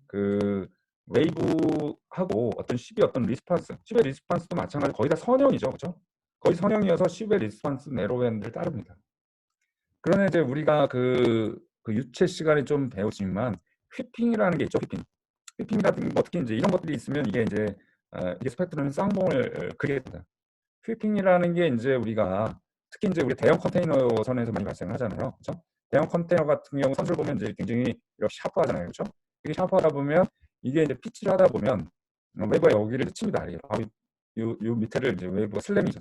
그 웨이브하고 어떤 10의 어떤 리스판스, 10의 리스판스도 마찬가지로 거의 다 선형이죠, 그렇죠? 거의 선형이어서 10의 리스판스 네로밴드를 따릅니다. 그러나 이제 우리가 그 유체 시간에 좀 배우지만 휘핑이라는 게 있죠, 휘핑 같은 거 특히 이제 이런 것들이 있으면 이게 이제 이게 스펙트럼 쌍봉을 그리게 됩니다. 휘핑이라는 게 이제 우리가 특히 이제 우리 대형 컨테이너 선에서 많이 발생을 하잖아요. 그렇죠? 대형 컨테이너 같은 경우 선을 보면 이제 굉장히 이렇게 샤프하잖아요. 그렇죠? 이게 샤프하다 보면 이게 이제 피치를 하다 보면 웨이브가 여기를 칩니다. 바로 요 밑에를 이제 웨이브가 슬래밍이죠.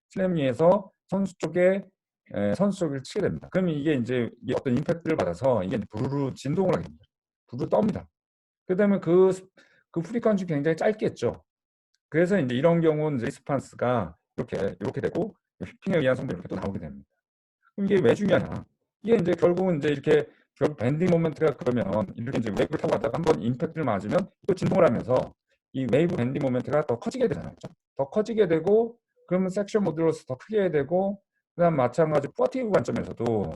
슬래밍에서 선수 쪽을 치게 됩니다. 그러면 이게 이제 어떤 임팩트를 받아서 이게 부르르 진동을 하게 됩니다. 부르르 떱니다. 그다음에 그 프리퀀시 굉장히 짧겠죠. 그래서 이제 이런 경우는 이제 리스판스가 이렇게 되고 휘핑에 의한 성분이 이렇게 또 나오게 됩니다. 그럼 이게 왜 중요하냐? 이게 이제 결국은 이제 이렇게 결국 밴딩 모멘트가 그러면 이렇게 이제 웨이브를 타고 갔다가 한번 임팩트를 맞으면 또 진동을 하면서 이 웨이브 밴딩 모멘트가 더 커지게 되잖아요. 그렇죠? 더 커지게 되고 그러면 섹션 모듈로서 더 크게 되고 그다음 마찬가지로 퍼티브 관점에서도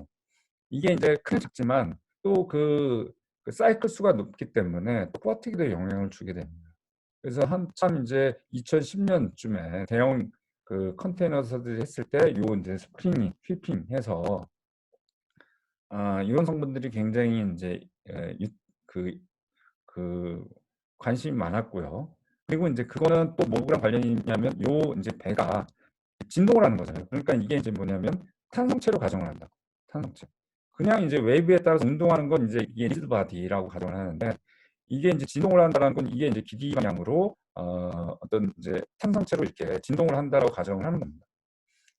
이게 이제 크게 작지만 또 그 사이클 수가 높기 때문에 또 퍼티브에 영향을 주게 됩니다. 그래서 한참 이제 2010년쯤에 대형 그 컨테이너들이 했을 때 요 이제 스프링이 휘핑해서 이런 성분들이 굉장히 이제 그, 그 관심이 많았고요. 그리고 이제 그거는 또 뭐랑 관련이 있냐면 요 이제 배가 진동을 하는 거잖아요. 그러니까 이게 이제 뭐냐면 탄성체로 가정을 한다. 탄성체. 그냥 이제 웨이브에 따라서 운동하는 건 이제 이게 리지드 바디라고 가정을 하는데 이게 이제 진동을 한다는 건 이게 이제 기기 방향으로 어떤 이제 탄성체로 이렇게 진동을 한다라고 가정을 하는 겁니다.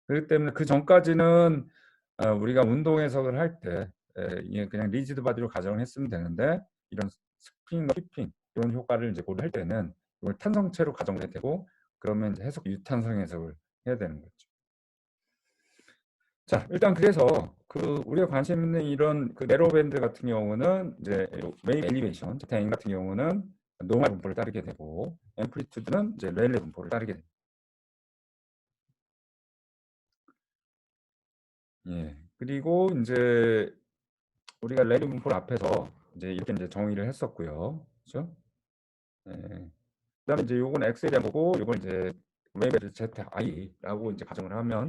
그렇기 때문에 그 전까지는 우리가 운동 해석을 할 때 이게 그냥 리지드 바디로 가정을 했으면 되는데 이런 스프링과 휘핑 이런 효과를 이제 고려할 때는 이걸 탄성체로 가정을 해야 되고 그러면 이제 해석 유탄성 해석을 해야 되는 거죠. 자, 일단 그래서 우리가 관심 있는 이런 그 네로밴드 같은 경우는 이제 웨이브 엘리베이션, 제타인 같은 경우는 노멀 분포를 따르게 되고 앰플리튜드는 이제 레일레 분포를 따르게 됩니다. 예. 그리고 이제 우리가 레일레 분포를 앞에서 이제 이렇게 이제 정의를 했었고요. 그렇죠? 예. 그다음에 이제 요건 x에 대한 거고 요건 이제 웨이브 ZI라고 이제 가정을 하면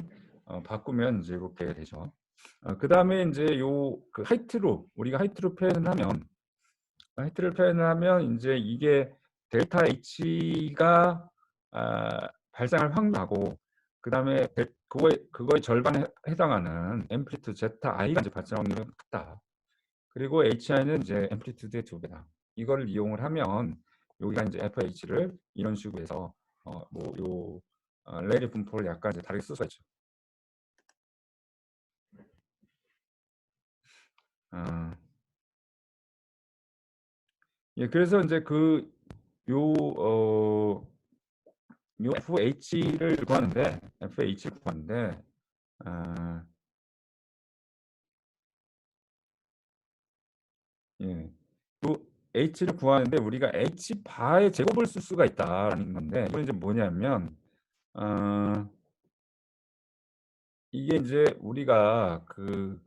바꾸면 이제 이렇게 되죠. 그다음에 이제 그 하이트로 우리가 하이트로 표현을 하면 이제 이게 델타 H가 발생할 확률하고 그다음에 그거의 절반에 해당하는 앰플리튜드 제타 I가 이제 발생 확률은 같다. 그리고 HI는 이제 앰플리튜드의 2배다. 이거를 이용을 하면 여기가 이제 FH를 이런 식으로 해서 레리 분포를 약간 이제 다르게 쓸 수가 있죠. 예, 그래서 이제 요 FH를 구하는데 아, 예, 요 H를 구하는데 우리가 H 바의 제곱을 쓸 수가 있다라는 건데 이건 이제 뭐냐면 이게 이제 우리가 그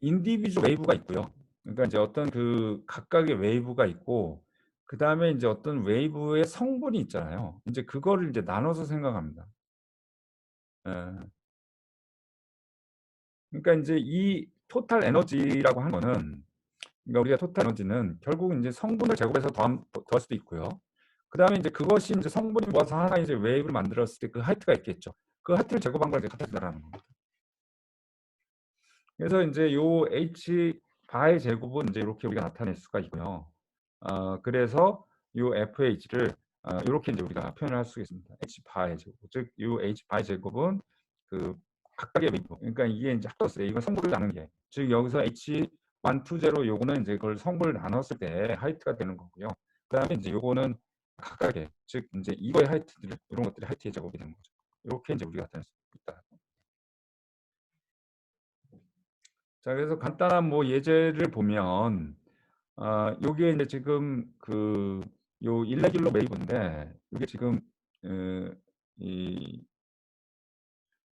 인디비주 웨이브가 있고요. 그러니까 이제 어떤 그 각각의 웨이브가 있고 그 다음에 이제 어떤 웨이브의 성분이 있잖아요. 이제 그거를 이제 나눠서 생각합니다. 예. 그러니까 이제 이 토탈 에너지라고 한 거는 그러니까 우리가 토탈 에너지는 결국 이제 성분을 제곱해서 더할 수도 있고요. 그다음에 이제 그것이 이제 성분이 모아서 하나 이제 웨이브를 만들었을 때 그 하이트가 있겠죠. 그 하이트를 제곱한 걸 이제 갖다 준다라는 겁니다. 그래서 이제 요 H 바의 제곱은 이제 이렇게 우리가 나타낼 수가 있고요. 그래서 요 FH를 이렇게 이제 우리가 표현을 할 수가 있습니다. H 바의 제곱. 즉, 요 H 바의 제곱은 그 각각의 웨이브. 그러니까 이게 이제 합쳤어요. 이건 성분을 나눈 게. 즉, 여기서 H 1, 2, 0 요거는 이제 그걸 성분을 나눴을 때 하이트가 되는 거고요. 그다음에 이제 요거는 각각의 즉 이제 이거의 하이트들 이런 것들이 하이트의 제곱이 되는 거죠. 이렇게 이제 우리가 나타낼 수 있다. 자, 그래서 간단한 뭐 예제를 보면 요게 이제 지금 요 일레귤러 웨이브인데 이게 지금 이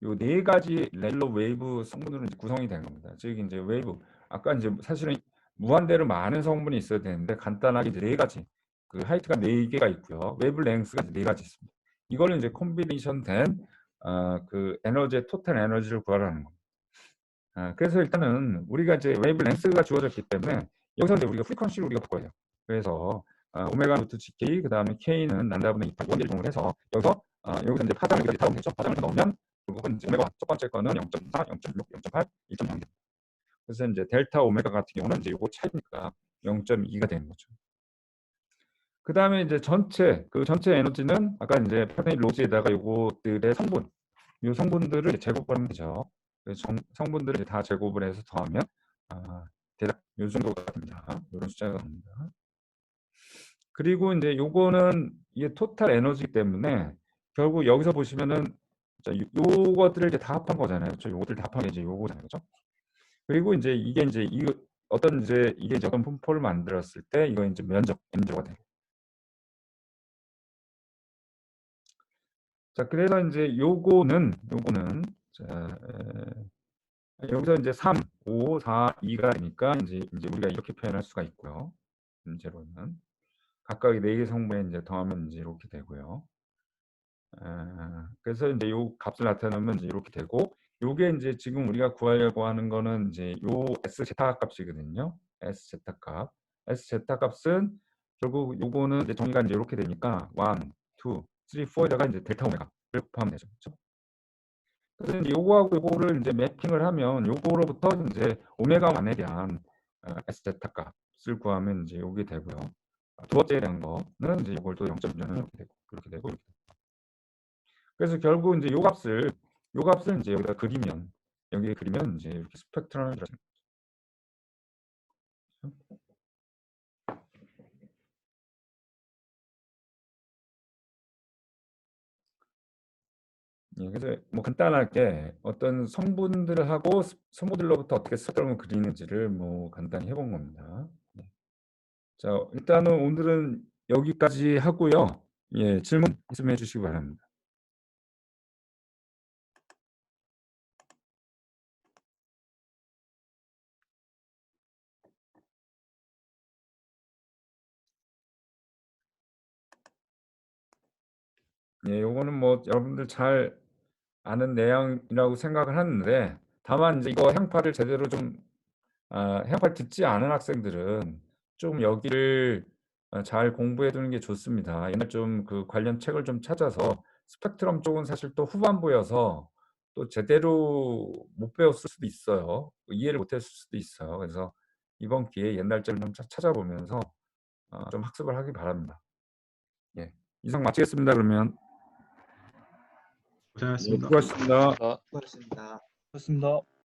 요 네 가지 렐러 웨이브 성분으로 이제 구성이 되는 겁니다. 즉 이제 웨이브 아까 이제 사실은 무한대로 많은 성분이 있어야 되는데 간단하게 이제 네 가지 그 하이트가 네 개가 있고요. 웨이브 랭스가 이제 네 가지 있습니다. 이거를 이제 콤비네이션 된 그 에너지의 토탈 에너지를 구하라는 겁니다. 그래서 일단은 우리가 이제 웨이브 렌스가 주어졌기 때문에 여기서 이제 우리가 프리퀀시를 우리가 바꿔야 돼요. 그래서 오메가 루트 GK 그 다음에 K는 란다분의 2파 원리를 이용을 해서 여기서 이제 파장을 우리가 타면 되죠. 파장을 넣으면 결국은 이제 오메가 첫 번째 거는 0.4, 0.6, 0.8, 1.0. 그래서 이제 델타 오메가 같은 경우는 이제 요거 차이니까 0.2가 되는 거죠. 그 다음에 이제 전체 에너지는 아까 이제 파네일 로즈에다가 요것들의 이 성분들을 제곱하면 되죠. 성분들을 다 제곱을 해서 더하면 대략 요 정도가 됩니다. 이런 숫자가 됩니다. 그리고 이제 요거는 이게 토탈 에너지이기 때문에 결국 여기서 보시면은 요것들을 이제 다 합한 거잖아요. 그렇죠? 요것들 다 합한 게 이제 요거잖아요. 그렇죠? 그리고 이제 이게 이제 이게 이제 어떤 분포를 만들었을 때 이거 이제 면적 M제가 돼요. 자, 그래서 이제 요거는 자, 여기서 이제 3, 5, 4, 2가 되니까 이제 우리가 이렇게 표현할 수가 있고요. 문제로는 각각의 4개 성분에 이제 더하면 이제 이렇게 되고요. 그래서 이제 요 값을 나타내면 이제 이렇게 되고 요게 이제 지금 우리가 구하려고 하는 거는 이제 요 S 제타 값이거든요. S 제타 값. S 제타 값은 결국 요거는 이제 정의가 이제 이렇게 되니까 1, 2, 3, 4에다가 이제 델타 오메가를 곱하면 되죠. 그렇죠? 그래서 이제 요거하고 요거를 이제 매핑을 하면 요거로부터 이제 오메가 1에 대한 S 제타 값을 구하면 이제 요게 되고요. 두 번째에 대한 거는 이제 요걸 또 0.2는 이렇게 되고 이렇게 되고. 그래서 결국 이제 요 값을 이제 여기다 그리면 여기에 그리면 이제 이렇게 스펙트럼을 그려요. 예, 그래서 뭐 간단하게 어떤 성분들을 하고 성분들로부터 어떻게 스펙트럼을 그리는지를 뭐 간단히 해본 겁니다. 네. 자, 일단은 오늘은 여기까지 하고요. 예, 질문 있으면 해주시기 바랍니다. 예, 요거는 뭐 여러분들 잘 아는 내용이라고 생각을 하는데, 다만 이제 이거 행파를 제대로 좀 행파를 듣지 않은 학생들은 좀 여기를 잘 공부해 두는 게 좋습니다. 옛날 좀 그 관련 책을 좀 찾아서, 스펙트럼 쪽은 사실 또 후반부여서 또 제대로 못 배웠을 수도 있어요. 이해를 못 했을 수도 있어요. 그래서 이번 기회에 옛날 책을 좀 찾아보면서 좀 학습을 하기 바랍니다. 예. 이상 마치겠습니다, 그러면. 네, 고생하셨습니다. 수고하셨습니다. 수고하셨습니다. 그렇습니다.